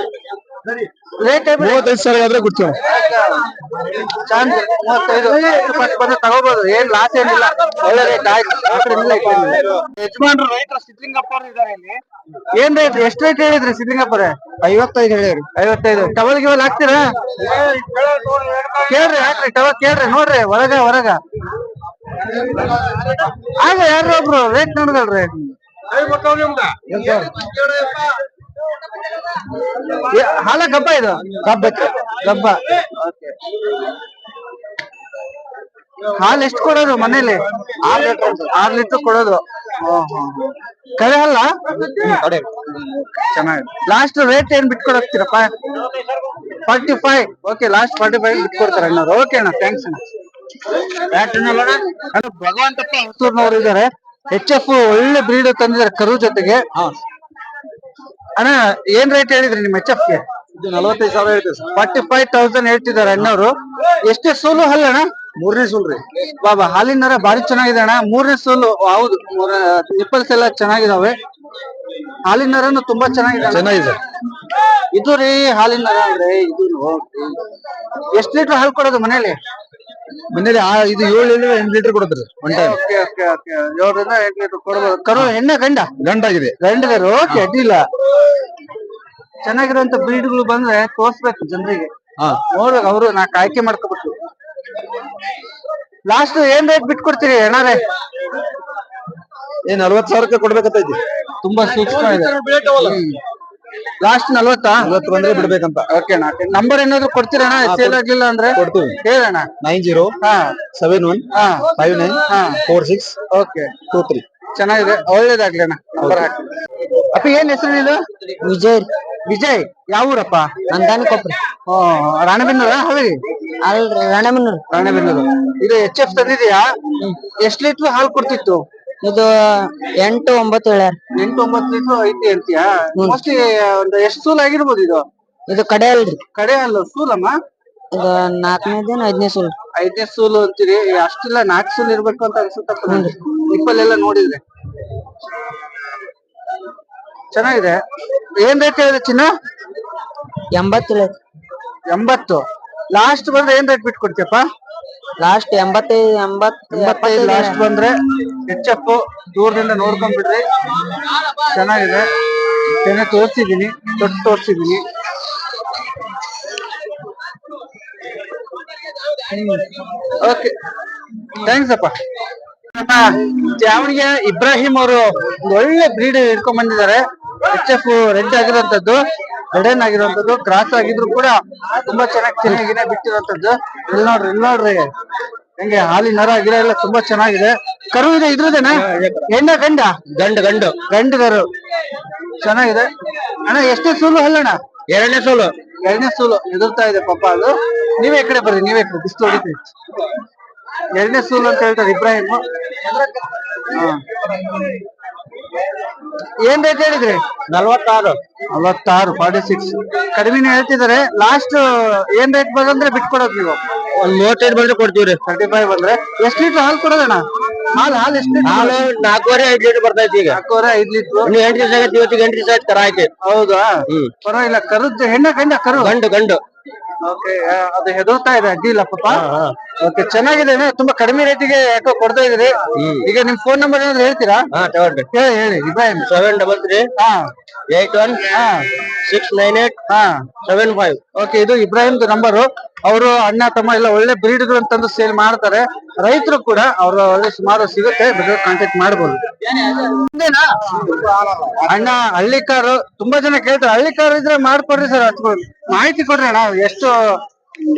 ರೇಟ್
35,000 ಆದ್ರೆ ಕೊಡ್ತೀವಿ.
ಚಾನ್ಸ್ 35 ತಗೋಬಹುದು. ಏನ್ ಲಾಸ್ ಏನಿಲ್ಲ. ಒಳ್ಳೆ ರೇಟ್ ಆಯ್ತು. ಯಜಮಾನ್ರು ರೈತರ ಸಿದ್ಲಿಂಗಪ್ಪ ಇದಾರೆ ಇಲ್ಲಿ. ಏನ್ ರೇಟ್? ಎಷ್ಟು ರೇಟ್ ಹೇಳಿದ್ರಿ ಸಿದ್ಲಿಂಗಪ್ಪರೇ? 55 ಹೇಳಿರಿ. 55. ಟವಲ್ ಗಿವಲ್ ಹಾಕ್ತೀರಾ? ಕೇಳ್ರಿ, ಹಾಕ್ರಿ ಟವಲ್ ಕೇಳ್ರಿ. ನೋಡ್ರಿ ಹೊರಗ ಆಗ ಯಾರು ಒಬ್ರು ರೇಟ್ ನೋಡಿದಲ್ರಿ. ಹಾಲ ಗಬ್ಬ ಇದು? ಗಬ್ಬ. ಹಾಲು ಎಷ್ಟು ಕೊಡೋದು ಮನೇಲಿ? 6 ಲೀಟರ್ ಕೊಡೋದು. ಕಡೆ ಅಲ್ಲ? ಚೆನ್ನಾಗಿ. ಲಾಸ್ಟ್ ರೇಟ್ ಏನ್ ಬಿಟ್ಕೊಡಕ್ತೀರಪ್ಪ? 45. Okay, last 45 ಬಿಟ್ಕೊಡ್ತಾರೆ ಅಣ್ಣವ್ರು. ಓಕೆ ಅಣ್ಣ, ಥ್ಯಾಂಕ್ಸ್ ಅಣ್ಣ. ಭಗವಂತಪ್ಪ ಹೊಸೂರ್ನವ್ರು ಇದಾರೆ. HF ಒಳ್ಳೆ ಬ್ರೀಡ್ ತಂದಿದ್ದಾರೆ ಕರು ಜೊತೆಗೆ. ಅಣ್ಣ ಏನ್ ರೇಟ್ ಹೇಳಿದ್ರಿ ನಿಮ್ HFಗೆ?
45,000 ಹೇಳ್ತೀವಿ.
45,000 ಹೇಳ್ತಿದ್ದಾರೆ ಅಣ್ಣವ್ರು. ಎಷ್ಟೇ ಸೋಲು ಹಲ್ಲಣ್ಣ?
3ನೇ ಸೂಲ್ ರೀ.
ಬಾಬಾ, ಹಾಲಿನ ನರ ಭಾರಿ ಚೆನ್ನಾಗಿದೆ ಅಣ್ಣ. 3ನೇ ಸೋಲು. ಹೌದು, ನಿಪ್ಪಲ್ಸ್ ಎಲ್ಲ ಚೆನ್ನಾಗಿದಾವೆ. ಹಾಲಿನ ನರನು ತುಂಬಾ ಚೆನ್ನಾಗಿದೆ. ಇದು ರೀ ಹಾಲಿನ ನರ ಅಂದ್ರೆ ಇದು. ಎಷ್ಟು ಲೀಟರ್ ಹಾಲು ಕೊಡೋದು ಮನೇಲಿ?
ಇದು 7 ಲೀಟರ್ 8 ಲೀಟರ್ ಕೊಡುತ್ತಾರೆ.
7ರಿಂದ 8 ಲೀಟರ್ ಕೊಡಬಹುದು. ಕರು ಹೆಣ್ಣ
ಗಂಡಾಗಿದೆ.
ಗಂಡಗರು. ಓಕೆ, ಅಡ್ಡಿಲ್ಲ. ಚೆನ್ನಾಗಿರುವಂತ ಬ್ರೀಡ್ಗಳು ಬಂದ್ರೆ ತೋರ್ಸ್ಬೇಕು ಜನರಿಗೆ. ನೋಡ್ಬೇಕು, ಅವರು ನಾ ಆಯ್ಕೆ ಮಾಡ್ಕೊಬೇಕು. ಲಾಸ್ಟ್ ಏನ್ ರೇಟ್ ಬಿಟ್ಕೊಡ್ತೀರಿ ಅಣ್ಣಾರೆ?
40,000 ಕೊಡ್ಬೇಕಂತೈತಿ.
ತುಂಬಾ ಸೂಕ್ಷ್ಮ ಇದೆ. ಲಾಸ್ಟ್ 40
ಬಂದ್ರೆ ಬಿಡ್ಬೇಕಂತ.
ಓಕೆ ನಂಬರ್ ಏನಾದ್ರು ಕೊಡ್ತೀರಣ್ಣ? ಸೇಲ್ ಆಗ್ಲಿಲ್ಲ ಅಂದ್ರೆ
ಕೊಡ್ತೀವಿ.
ಹೇಳಣ್ಣ.
9071 59 46
ಓಕೆ
23.
ಚೆನ್ನಾಗಿದೆ, ಒಳ್ಳೇದಾಗ್ಲಿ ಅಣ್ಣ. ನಂಬರ್ ಹಾಕಿ. ಅಪ್ಪ ಏನ್ ಹೆಸರು ಇದು?
ವಿಜಯ್
ವಿಜಯ್. ಯಾವ ಊರಪ್ಪ?
ನಂದಾನಿ ಕೊಪ್ರಿ.
ರಾಣೆಬೆನ್ನೂರ ಹಾವೇರಿ?
ಅಲ್ರಿ ರಾಣೆಬೆನ್ನೂರು.
ರಾಣೆಬೆನ್ನೂರು. ಇದು HF ತಂದಿದ್ಯಾ? ಎಷ್ಟ್ ಲೀಟರ್ ಹಾಲು ಕೊಡ್ತಿತ್ತು?
ಇದು 8 9 ಹೇಳ್ಯಾರ.
8 9 ಲೀಟರ್ ಐತಿ ಅಂತೀಯಾ? ಮೋಸ್ಟ್ಲಿ ಒಂದು ಎಷ್ಟು ಸೂಲ್ ಆಗಿರ್ಬೋದು ಇದು?
ಇದು ಕಡೆ ಅಲ್ರಿ.
ಕಡೆ ಅಲ್ಲ, ಸೂಲಮ್ಮ?
ಇದು 4ನೇ ದಿನ 5ನೇ ಸೂಲ್.
5ನೇ ಸೂಲು ಅಂತೀರಿ, ಅಷ್ಟಿಲ್ಲ 4 ಸೂಲ್ ಇರ್ಬೇಕು ಅಂತ ಅನ್ಸುತ್ತಪ್ಪ. ನಿಪ್ಪಲ್ಲೆಲ್ಲ ನೋಡಿದ್ರೆ ಚೆನ್ನಾಗಿದೆ. ಏನ್ ರೇಟ್ ಹೇಳಿದ್ರೆ ಚಿನ್ನ?
80
80. ಲಾಸ್ಟ್ ಬಂದ್ರೆ ಏನ್ ರೇಟ್ ಬಿಟ್ಕೊಡ್ತೀಯಪ್ಪ?
ಲಾಸ್ಟ್ 85
ಲಾಸ್ಟ್ ಬಂದ್ರೆ HF ದೂರದಿಂದ ನೋಡ್ಕೊಂಡ್ಬಿಡ್ರಿ. ಚೆನ್ನಾಗಿದೆ, ತೆನೆ ತೋರ್ಸಿದೀನಿ, ತೊಟ್ಟು ತೋರ್ಸಿದೀನಿ. ಓಕೆ, ಥ್ಯಾಂಕ್ಸ್ ಅಪ್ಪ. ನಮ್ಮ ತ್ಯಾವಣಿಗೆ ಇಬ್ರಾಹಿಂ ಅವರು ಒಂದು ಒಳ್ಳೆ ಬ್ರೀಡ್ ಹಿಡ್ಕೊಂಡ್ ಬಂದಿದ್ದಾರೆ. HF ರೆಡ್ ಆಗಿರುವಂತದ್ದು, ರೆಡನ್ ಆಗಿರುವಂತದ್ದು, ಕ್ರಾಸ್ ಆಗಿದ್ರು ಕೂಡ ತುಂಬಾ ಚೆನ್ನಾಗಿನೇ ಬಿಟ್ಟಿರುವಂತದ್ದು. ಇಲ್ಲಿ ನೋಡ್ರಿ ಹೆಂಗೆ ಹಾಲಿನ ನರ ಗಿಡ ಎಲ್ಲ ತುಂಬಾ ಚೆನ್ನಾಗಿದೆ. ಕರು ಇದೆ, ಇದ್ರದೇನಾ? ಹೆಣ್ಣ ಗಂಡ? ಗಂಡು ಕರು ಚೆನ್ನಾಗಿದೆ. ಅಣ್ಣ ಎಷ್ಟೇ ಸೂಲು ಅಲ್ಲಣ್ಣ?
2ನೇ ಸೋಲು.
2ನೇ ಸೂಲು ಎದುರ್ತಾ ಇದೆ ಪಾಪ ಅದು. ನೀವೇ ಕಡೆ ಬರ್ರಿ, ನೀವೇ ಕಡೆ ಬಿಸಿಲು ಹೊಡಿತೀವಿ. 2ನೇ ಸೂಲು ಅಂತ ಹೇಳ್ತಾರೆ ಇಬ್ರಾಹಿಂ. ಏನ್ ರೇಟ್ ಹೇಳಿದ್ರಿ?
46.
46 ಕಡಿಮೆನೇ ಹೇಳ್ತಿದ್ದಾರೆ. ಲಾಸ್ಟ್ ಏನ್ ರೇಟ್ ಬಂದ್ರೆ ಬಿಟ್ಕೊಡೋದು ನೀವು?
ಒಂದ್ 35 ಬಂದ್ರೆ ಕೊಡ್ತೀವ್ರಿ.
35 ಬಂದ್ರೆ ಎಷ್ಟು ಲೀಟರ್ ಹಾಲು ಕೊಡೋದಣ್ಣ? ಹಾಲು ಎಷ್ಟು?
ಹಾಲು 4.5 5 ಲೀಟರ್ ಬರ್ತೈತಿ ಈಗ.
4.5 5 ಲೀಟರ್.
ಇನ್ನು 8 ದಿವಸ ಆಗೈತಿ, ಇವತ್ತಿಗೆ 8 ದಿವಸ ಆಯ್ತು ಕರ ಹಾಕಿ.
ಹೌದಾ? ಪರವಾಗಿಲ್ಲ. ಕರುದ್ದು ಹೆಣ್ಣ ಗಂಡ? ಕರು
ಗಂಡು.
ಓಕೆ, ಅದು ಹೆದರ್ತಾ ಇದೆ, ಅಡ್ಡಿ ಇಲ್ಲ ಪಾಪ. ಓಕೆ, ಚೆನ್ನಾಗಿದೆ. ತುಂಬಾ ಕಡಿಮೆ ರೇಟಿಗೆ ಯಾಕೋ ಕೊಡ್ತಾ ಇದ್ರಿ. ಈಗ ನಿಮ್ ಫೋನ್ ನಂಬರ್ ಏನಾದ್ರು ಹೇಳ್ತೀರಾ?
ತಗೊಳ್ರಿ.
ಹೇಳಿ ಇಬ್ರಾಹಿಂ.
733 81 698 75.
ಓಕೆ, ಇದು ಇಬ್ರಾಹಿಂದು ನಂಬರು. ಅವರು ಅಣ್ಣ ತಮ್ಮ ಎಲ್ಲ ಒಳ್ಳೆ ಬ್ರೀಡ್ಗಳು ಅಂತಂದು ಸೇಲ್ ಮಾಡ್ತಾರೆ. ರೈತರು ಕೂಡ ಅವ್ರ ಒಳ್ಳೆ ಸುಮಾರು ಸಿಗುತ್ತೆ, ಬೇಕಾದ್ರೆ ಕಾಂಟ್ಯಾಕ್ಟ್ ಮಾಡ್ಬೋದು. ಅಣ್ಣ ಹಳ್ಳಿ ಕಾರು ತುಂಬಾ ಜನ ಕೇಳ್ತಾರೆ, ಹಳ್ಳಿ ಕಾರು ಇದ್ರೆ ಮಾಡ್ಕೊಡ್ರಿ ಸರ್. ಅಷ್ಟು ಮಾಹಿತಿ ಕೊಡ್ರಿ ಅಣ್ಣ.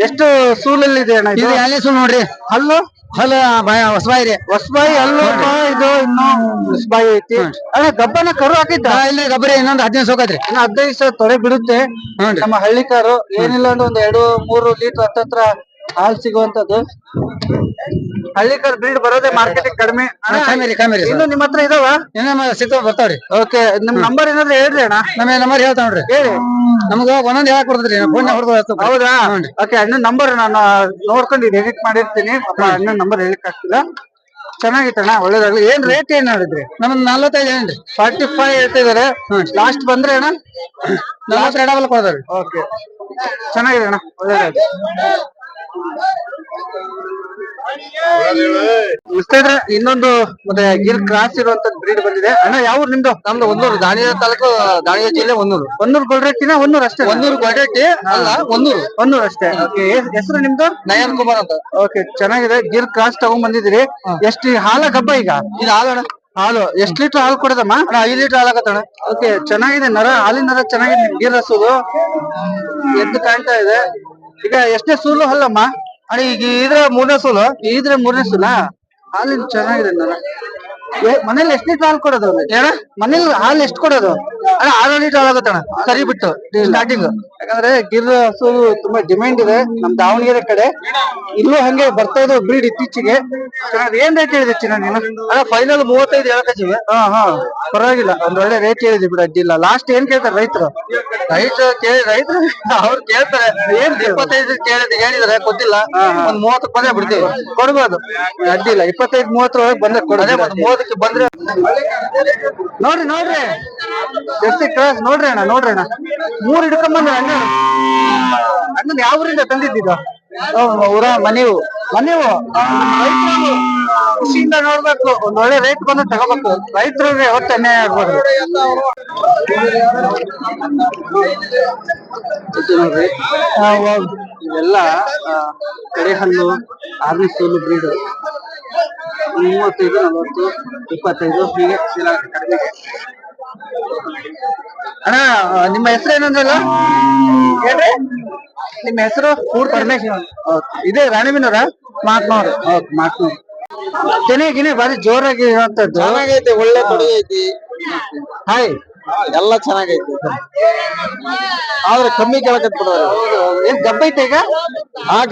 ಎಷ್ಟು ಸೂಲಲ್ಲಿ ಇದೆ ಅಣ್ಣ?
ಇದು 2ನೇ ಸೂಲ್ ನೋಡ್ರಿ.
ಹಲ್ಲು
ಹೊಸಬಾಯಿ ರೀ.
ಹೊಸಬಾಯಿ ಹಲ್ಲು. ಇದು ಇನ್ನು ಹೊಸಬಾಯಿ ಐತಿ ಅಣ್ಣ. ಗಬ್ಬನ ಕರು ಹಾಕಿದ್ದ?
ಇಲ್ಲಿ ಗಬ್ಬರಿ ಇನ್ನೊಂದು 15 ಸೋಕತ್ರಿ.
ಇನ್ನು 15 ದಿವಸ ತೊಡೆ ಬಿಡುತ್ತೆ. ನಮ್ಮ ಹಳ್ಳಿ ಕಾರು ಏನಿಲ್ಲ ಅಂದ್ರೆ ಒಂದು 2 3 ಲೀಟರ್ ಹತ್ತತ್ರ ಹಾಲು ಸಿಗುವಂತದ್ದು. ಹಳ್ಳಿ ಕಾರ್ ಬ್ರೀಡ್ ಬರೋದೇ ಮಾರ್ಕೆಟಿಗೆ ಕಡಿಮೆ.
ಕಮ್ಮಿ
ಇನ್ನು ನಿಮ್ಮ ಹತ್ರ ಇದಾವ?
ಸಿಗ್ತಾವ, ಬರ್ತಾವ್ರಿ.
ಓಕೆ, ನಿಮ್ ನಂಬರ್ ಏನಾದ್ರು ಹೇಳ್ರಿ ಅಣ್ಣ.
ನಮ್ಮ ನಂಬರ್ ಹೇಳ್ತಾವ ನೋಡ್ರಿ.
ಹೇಳಿ.
ನಮ್ಗ ಒಂದೊಂದ್ ಹೇಳಕ್ ಬರ್ತದ್ರಿ, ಫೋನ್
ಹೌದಾ? ಓಕೆ, ಅಣ್ಣನ ನಂಬರ್ ನಾನು ನೋಡ್ಕೊಂಡು ಎಡಿಟ್ ಮಾಡಿರ್ತೀನಿ. ಅಣ್ಣನ ನಂಬರ್ ಹೇಳಿಕ್ ಆಗ್ತಿಲ್ಲ. ಚೆನ್ನಾಗಿತ್ತಣ್ಣ, ಒಳ್ಳೇದಾಗ್ಲಿ. ಏನ್ ರೇಟ್ ಏನ್ ಹೇಳಿದ್ರಿ?
ನಮ್ದು 45 ಏನ್ರಿ.
45 ಹೇಳ್ತಿದಾರೆ. ಲಾಸ್ಟ್ ಬಂದ್ರೆ ಅಣ್ಣ
42 ಕೊಡ್ತಾವ್ರಿ.
ಓಕೆ, ಚೆನ್ನಾಗಿದೆ ಅಣ್ಣ, ಒಳ್ಳೇದಾಗ್ಲಿ. ಇದ್ರೆ ಇನ್ನೊಂದು ಮತ್ತೆ ಗಿರ್ ಕ್ರಾಸ್ ಇರುವಂತದ್ದು ಬ್ರೀಡ್ ಬಂದಿದೆ. ಅಣ್ಣ ಯಾವ ನಿಮ್ದು?
ನಮ್ದು ಹೊನ್ನೂರು, ದಾವಣಗೆರೆ ತಾಲೂಕು, ದಾವಣಗೆರೆ ಜಿಲ್ಲೆ ಹೊನ್ನೂರು.
ಹೊನ್ನೂರು ಗೊಲ್ರಟ್ಟಿನ? ಹೊನ್ನೂರು ಅಷ್ಟೇ?
ಹೊನ್ನೂರು ಗೊಲ್ರಟ್ಟಿ ಅಲ್ಲ,
ಹೊನ್ನೂರು ಅಷ್ಟೇ. ಓಕೆ, ಹೆಸರು ನಿಮ್ದು?
ನಯನ್ ಕುಮಾರ್ ಅಂತ.
ಓಕೆ, ಚೆನ್ನಾಗಿದೆ. ಗಿರ್ ಕ್ರಾಸ್ ತಗೊಂಡ್ ಬಂದಿದ್ದೀರಿ. ಎಷ್ಟು ಹಾಲ ಗಬ್ಬ ಈಗ?
ಇದು ಹಾಲಣ್ಣ.
ಹಾಲು ಎಷ್ಟು ಲೀಟರ್ ಹಾಲು ಕೊಡದಮ್ಮ?
5 ಲೀಟರ್ ಹಾಲಾಗತ್ತಣ್ಣ.
ಓಕೆ, ಚೆನ್ನಾಗಿದೆ. ನರ, ಹಾಲಿನ ನರ ಚೆನ್ನಾಗಿದೆ. ಗಿರ್ ಹಸುದು ಎದ್ದು ಕಾಣ್ತಾ ಇದೆ. ಈಗ ಎಷ್ಟೇ ಸೂಲು ಹಲ್ಲಮ್ಮ?
ಅಣ್ಣ ಈಗ ಇದ್ರೆ 3ನೇ ಸೂಲು.
ಇದ್ರೆ 3ನೇ ಸೂಲ. ಹಾಲಿನ ಚೆನ್ನಾಗಿದೆ ನರ. ಮನೇಲಿ ಎಷ್ಟು ಲೀಟರ್ ಹಾಲು ಕೊಡೋದು? ಮನೇಲಿ ಹಾಲು ಎಷ್ಟು ಕೊಡೋದು?
ಅಣ್ಣ 6 ಲೀಟರ್ ಹಾಲಾಗತ್ತಣ್ಣ, ಕರಿ ಬಿಟ್ಟು ಸ್ಟಾರ್ಟಿಂಗ್.
ಯಾಕಂದ್ರೆ ಗಿರ್ ಹಸು ತುಂಬಾ ಡಿಮ್ಯಾಂಡ್ ಇದೆ ನಮ್ ದಾವಣಗೆರೆ ಕಡೆ. ಇಲ್ಲೂ ಹಂಗೆ ಬರ್ತಾ ಇದ್ರು ಬ್ರೀಡ್ ಇತ್ತೀಚೆಗೆ. ಏನ್ ರೇಟ್ ಹೇಳಿದೆ ಚಿನ್ನ ನೀನು?
ಅಣ್ಣ ಫೈನಲ್ 35 ಹೇಳಕತ್ತೀವಿ.
ಪರವಾಗಿಲ್ಲ, ಒಂದ್ ಒಳ್ಳೆ ರೇಟ್ ಹೇಳಿದ್ವಿ ಬಿಡು, ಅಡ್ಡಿಲ್ಲ. ಲಾಸ್ಟ್ ಏನ್ ಕೇಳ್ತಾರೆ ರೈತರು?
ರೈತರು ಅವ್ರು ಕೇಳ್ತಾರೆ. ಏನ್ 25 ಹೇಳಿದ್ರೆ ಗೊತ್ತಿಲ್ಲ. ಒಂದ್ 30 ಬಂದ್ರೆ ಬಿಡ್ತೀವಿ,
ಕೊಡ್ಬೋದು, ಅಡ್ಡಿಲ್ಲ. 25 30 ಒಳಗೆ ಬಂದ್ರೆ ಕೊಡೋದೇ.
30ಕ್ಕೆ ಬಂದ್ರೆ
ನೋಡ್ರಿ ಜರ್ಸಿ ಕ್ರಾಸ್ ನೋಡ್ರಿ ಅಣ್ಣ. 3 ಹಿಡ್ಕೊಂಡ್ ಬಂದ್ರೆ ಅಣ್ಣನ್ ಯಾವ ಊರಿಂದ ತಂದಿದ್ದಿದ್ದು?
ಊರ ಮನೆವು
ರೈತರು ಖುಷಿಯಿಂದ ನೋಡ್ಬೇಕು. ಒಂದ್ ಒಳ್ಳೆ ರೇಟ್ ಬಂದ್ರೆ ತಗೋಬೇಕು. ರೈತರಿಗೆ ಒಟ್ಟು ಅನ್ಯಾಯ ಆಗ್ಬೋದು. ನೋಡ್ರಿ, ಇವೆಲ್ಲ ಕಡೆ ಹಲ್ಲು, 6ನೇ ಸೂಲು ಬ್ರೀಡ್. 35, 40, 25 ಹೀಗೆ ಸೇಲ್ ಆಗುತ್ತೆ ಕಡಿಮೆಗೆ. ಅಣ್ಣ ನಿಮ್ಮ ಹೆಸರು ಏನಂದ್ರಲ್ಲ ಹೇಳ್ರಿ, ನಿಮ್ಮ ಹೆಸರು ಪರಮೇಶ್ವರ್. ಇದೇ ರಾಣಿಬೆನ್ನೂರ ಮಾಕ್ನೂರು. ಮಾಕ್ನೂರು ಗಿನಿ ಬಾರಿ ಜೋರಾಗಿ ಇರುವಂತದ್ದು.
ಚೆನ್ನಾಗೈತಿ, ಒಳ್ಳೆ ತುಡಿ ಐತಿ.
ಹಾಯ್
ಎಲ್ಲ ಚೆನ್ನಾಗೈತಿ, ಆದ್ರೆ ಕಮ್ಮಿ ಕೇಳಕತ್ ಬಿಡೋರು.
ಏನ್ ಗಬ್ಬ ಐತೆ ಈಗ?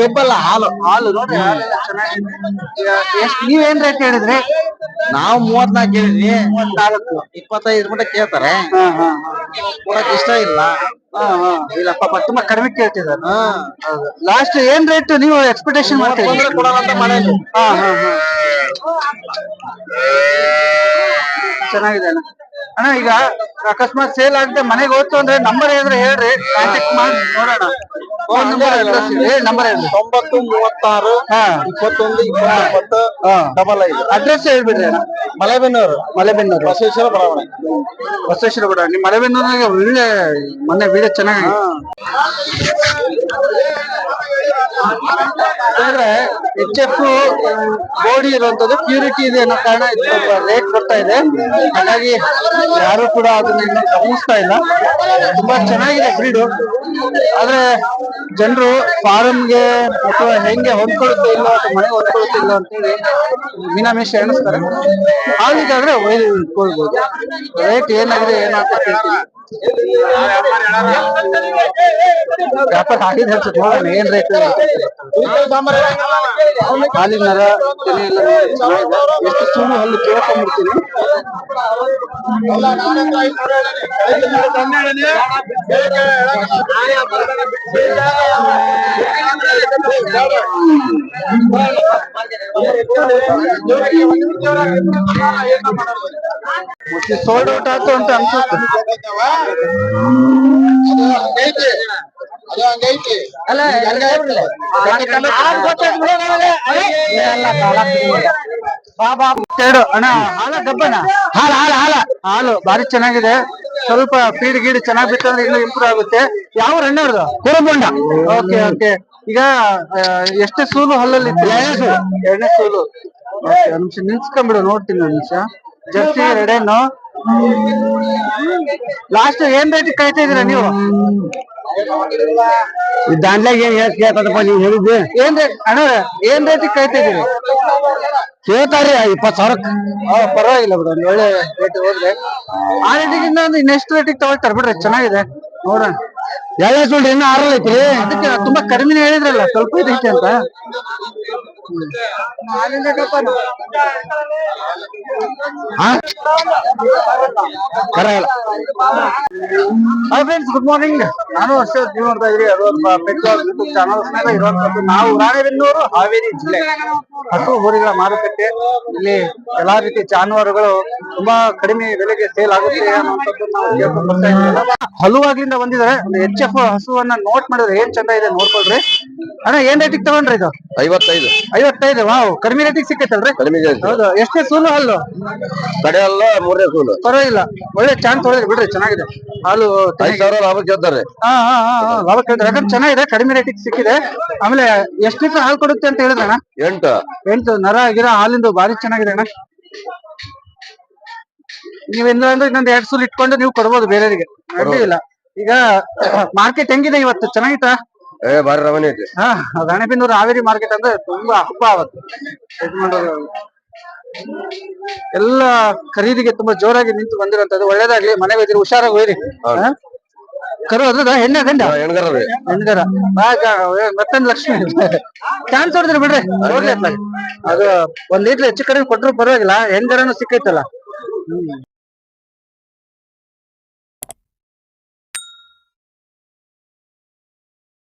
ಗಬ್ಬಲ್ಲ, ಹಾಲು.
ಹಾಲು ನೋಡ್ರಿ, ಹಾಲೆಲ್ಲ ಚೆನ್ನಾಗಿದೆ. ಈಗ ಎಷ್ಟ್ ನೀವೇನ್ ರೇಟ್ ಹೇಳಿದ್ರಿ?
ನಾವು 34 ಹೇಳಿದ್ವಿ, 25 ಮಟ್ಟ ಕೇಳ್ತಾರೆ. ಕೊಡಕ್ ಇಷ್ಟ ಇಲ್ಲ.
ಇಲ್ಲಪ್ಪ ತುಂಬಾ ಕಡಿಮೆ ಕೇಳ್ತಿದ್ದಾರೆ. ಲಾಸ್ಟ್ ಏನ್ ರೇಟ್ ನೀವು ಎಕ್ಸ್ಪೆಕ್ಟೇಷನ್ ಮಾಡ್ತೀರಿ?
ಕೊಡಲ್ಲ ಅಂತ ಮಾಡೇನಿ.
ಚೆನ್ನಾಗಿದೆ ಅಣ್ಣ. ಅಣ್ಣ ಈಗ ಅಕಸ್ಮಾತ್ ಸೇಲ್ ಆಗದೆ ಮನೆಗೆ ಹೋಯ್ತು ಅಂದ್ರೆ ನಂಬರ್ ಏನಾದ್ರೆ ಹೇಳ್ರಿ, ಕಾಂಟ್ಯಾಕ್ಟ್ ಮಾಡಿ ನೋಡೋಣ. ಫೋನ್ ನಂಬರ್ ಅಡ್ರೆಸ್ ನಂಬರ್ ಹೇಳ್ರಿ.
90 36 21 29 55.
ಅಡ್ರೆಸ್ ಹೇಳ್ಬಿಡ್ರಿ ಅಣ್ಣ.
ಮಲೆಬೆನ್ನೂರು ಬಸವೇಶ್ವರ ಬಡಾವಣೆ.
ಬಸವೇಶ್ವರ ಬಿಡ ನಿಮ್ ಮಲೆಬೆನ್ನೂರಾಗ ಒಳ್ಳೆ ಮೊನ್ನೆ ವಿಡಿಯೋ ಚೆನ್ನಾಗಿ ಅಂದ್ರೆ HF ಬೋಡಿ ಇರುವಂತದ್ದು ಪ್ಯೂರಿಟಿ ಇದೆ ಅನ್ನೋ ಕಾರಣ ಇದು ಸ್ವಲ್ಪ ರೇಟ್ ಬರ್ತಾ ಇದೆ. ಹಾಗಾಗಿ ಯಾರು ಕೂಡ ಅದನ್ನ ಇನ್ನೂ ಗಮನಿಸ್ತಾ ಇಲ್ಲ. ತುಂಬಾ ಚೆನ್ನಾಗಿದೆ ಬ್ರೀಡು, ಆದ್ರೆ ಜನರು ಫಾರಮ್ಗೆ ಅಥವಾ ಹೆಂಗೆ ಹೊಂದ್ಕೊಳ್ಳುತ್ತೆ ಇಲ್ಲ ಅಥವಾ ಮನೆಗೆ ಹೊಂದ್ಕೊಳ್ಳುತ್ತೆ ಇಲ್ಲ ಅಂತೇಳಿ ಮೀನಾಮೇಷ ಎಣಿಸ್ತಾರೆ. ಹಾಗಿದ್ದಾದ್ರೆ ಇಟ್ಕೊಳ್ಬಹುದು. ರೇಟ್ ಏನಾಗಿದೆ ಏನಂತ ಕೇಳ್ತೀನಿ. ವ್ಯಾಪಾರ ಆಗಿದೆ ಅನ್ಸುತ್ತೆ, ನೋಡೋಣ ಏನ್ ರೇಟ್. ಹಾಲಿನ ನರ ತೆನೆ ಎಲ್ಲ ಚೆನ್ನಾಗಿದೆ. ಎಷ್ಟು ಸುಳ್ಳು ಹಲ್ಲು ಕೇಳ್ಕೊಂಡ್ಬಿಡ್ತೀನಿ. ಸೋಲ್ಡ್ ಔಟ್ ಆಯ್ತು ಅಂತ ಅನ್ಸುತ್ತೆ. ಅಣ್ಣ ಹಾಲ ಗಬ್ಬನ ಹಾಲು ಬಾರಿ ಚೆನ್ನಾಗಿದೆ. ಸ್ವಲ್ಪ ಫೀಡ್ ಗೀಡ್ ಚೆನ್ನಾಗಿ ಬಿತ್ತಂದ್ರೆ ಇನ್ನೂ ಇಂಪ್ರೂವ್ ಆಗುತ್ತೆ. ಯಾವ ರಣ್ಣವ್ರದು? ಕುರುಬೊಂಡ. ಓಕೆ. ಈಗ ಎಷ್ಟು ಸೂಲು ಹಲ್ಲಲ್ಲಿ ಇತ್ತು? 2ನೇ ಸೂಲು. ಒಂದ್ ನಿಮಿಷ ನಿಲ್ಸ್ಕೊಂಡ್ಬಿಡು, ನೋಡ್ತೀನಿ ಒಂದ್ ನಿಮಿಷ. ಜರ್ಸಿ ರೆಡೇನು ಲಾಸ್ಟ್ ಏನ್ ರೇಟ್ ಕಾಯ್ತಾ ಇದೀರಾ ನೀವು? ದಾಂಡ್ಲಾಗ ಏನ್ ಕೇಳ್ತದಪ್ಪ ನೀವು ಹೇಳಿದ್ವಿ. ಏನ್ ರೇಟ್ ಅಣ್ಣ, ಏನ್ ರೇಟಿಗೆ ಕಾಯ್ತಾ ಇದೀರಿ? ಕೇಳ್ತಾರ್ರಿ 20,000. ಪರವಾಗಿಲ್ಲ ಬಿಡು, ಒಂದ್ ಒಳ್ಳೆ ರೇಟ್ ಹೋದ್ರೆ ಆ ರೇಟಿಗಿಂತ ನೆಕ್ಸ್ಟ್ ರೇಟಿಗೆ ತಗೊಳ್ತಾರೆ ಬಿಡ್ರಿ. ಚೆನ್ನಾಗಿದೆ ನೋಡೋಣ. ಎಲ್ಲ ಸುಳ್ಳು ಇನ್ನು 6 ಐತ್ರಿ. ಅದಕ್ಕೆ ತುಂಬಾ ಕಡಿಮೆ ಹೇಳಿದ್ರಲ್ಲ, ಸ್ವಲ್ಪ ಇದೈತೆ ಅಂತ. Hi friends, good morning. ನಾನು ಹರ್ಷದ್, ನೀವು ನೋಡ್ತಾ ಇದ್ರಿ ಯೂಟ್ಯೂಬ್ ಚಾನಲ್. ಇರುವಂತದ್ದು ನಾವು ರಾಣೆಬೆನ್ನೂರು, ಹಾವೇರಿ ಜಿಲ್ಲೆ ಹಸು ಹೋರಿಗಳ ಮಾರುಕಟ್ಟೆ. ಇಲ್ಲಿ ಎಲ್ಲಾ ರೀತಿ ಜಾನುವಾರುಗಳು ತುಂಬಾ ಕಡಿಮೆ ಬೆಲೆಗೆ ಸೇಲ್ ಆಗುತ್ತೆ ಅನ್ನುವಂಥದ್ದು ನಾವು ಕೇಳ್ಕೊಂಡು ಬರ್ತಾ ಇದ್ದೀವಿ. ಹಲುವಾಗ್ಲಿಂದ ಬಂದಿದ್ದಾರೆ. ಒಂದು HF ಹಸುವನ್ನ ನೋಟ್ ಮಾಡಿದ್ರೆ ಏನ್ ಚಂದ ಇದೆ ನೋಡ್ಕೊಳ್ರಿ. ಅಣ್ಣ ಏನ್ ರೇಟಿಗೆ ತಗೊಂಡ್ರಿ ಇದು? 55. ವಾವ್, ಕಡಿಮೆ ರೇಟಿಗೆ ಸಿಕ್ಕೈತಲ್ರಿ? ಹೌದು. ಎಷ್ಟೇ ಸೂಲು ಹಲ್ಲು?
ಕಡೆ ಅಲ್ಲ 3ನೇ ಸೂಲು.
ಪರವಾಗಿಲ್ಲ, ಒಳ್ಳೆ ಚಾನ್ಸ್ ತೊಳೆದ್ರಿ ಬಿಡ್ರಿ. ಚೆನ್ನಾಗಿದೆ ಹಾಲು.
5,000 ಲಾಭ ಕೇಳ್ತಾರೆ.
ಲಾಭ ಕೇಳಿದ್ರೆ ಯಾಕಂದ್ರೆ ಚೆನ್ನಾಗಿದೆ, ಕಡಿಮೆ ರೇಟಿಗೆ ಸಿಕ್ಕಿದೆ. ಆಮೇಲೆ ಎಷ್ಟು ಲೀಟರ್ ಹಾಲು ಕೊಡುತ್ತೆ ಅಂತ ಹೇಳಿದ್ರೆ ಅಣ್ಣ? 8 ನರ ಗಿರ ಹಾಲಿಂದು ಬಾರಿ ಚೆನ್ನಾಗಿದೆ ಅಣ್ಣ. ನೀವೆಂದ್ರೆ ಇನ್ನೊಂದು 2 ಸೂಲ್ ಇಟ್ಕೊಂಡು ನೀವು ಕೊಡ್ಬೋದು ಬೇರೆಯವರಿಗೆ, ಅಡ್ಡಿಲ್ಲ. ಈಗ ಮಾರ್ಕೆಟ್ ಹೆಂಗಿದೆ ಇವತ್ತು? ಚೆನ್ನಾಗಿತ್ತಾ?
ಬಾರಿ ರವಾನೆ ಐತಿ.
ರಾಣೆಬೆನ್ನೂರು ಹಾವೇರಿ ಮಾರ್ಕೆಟ್ ಅಂದ್ರೆ ತುಂಬಾ ಹಬ್ಬ ಅವತ್ತು. ಎಲ್ಲ ಖರೀದಿಗೆ ತುಂಬಾ ಜೋರಾಗಿ ನಿಂತು ಬಂದಿರುವಂತದ್ದು. ಒಳ್ಳೇದಾಗ್ಲಿ, ಮನೆಗೆ ಹೋಗಿರಿ, ಹುಷಾರಾಗಿ ಹೋಯ್ರಿ. ಕರು ಅದ್ರದ ಹೆಣ್ಣೆ ಗಂಡ? ಹೆಣ್ಗರ. ಮತ್ತೊಂದು ಲಕ್ಷ್ಮಿ ಚಾನ್ಸ್ ಹೊಡೆದ್ರಿ ಬಿಡ್ರಿ, ಹೋಗ್ಲಿ ಅತ್ಲಾಗ. ಅದು 1 ಲೀಟರ್ ಹೆಚ್ಚು ಕಡಿಮೆ ಕೊಟ್ಟರು ಪರವಾಗಿಲ್ಲ, ಹೆಣ್ಗರನು ಸಿಕ್ಕೈತಲ್ಲ.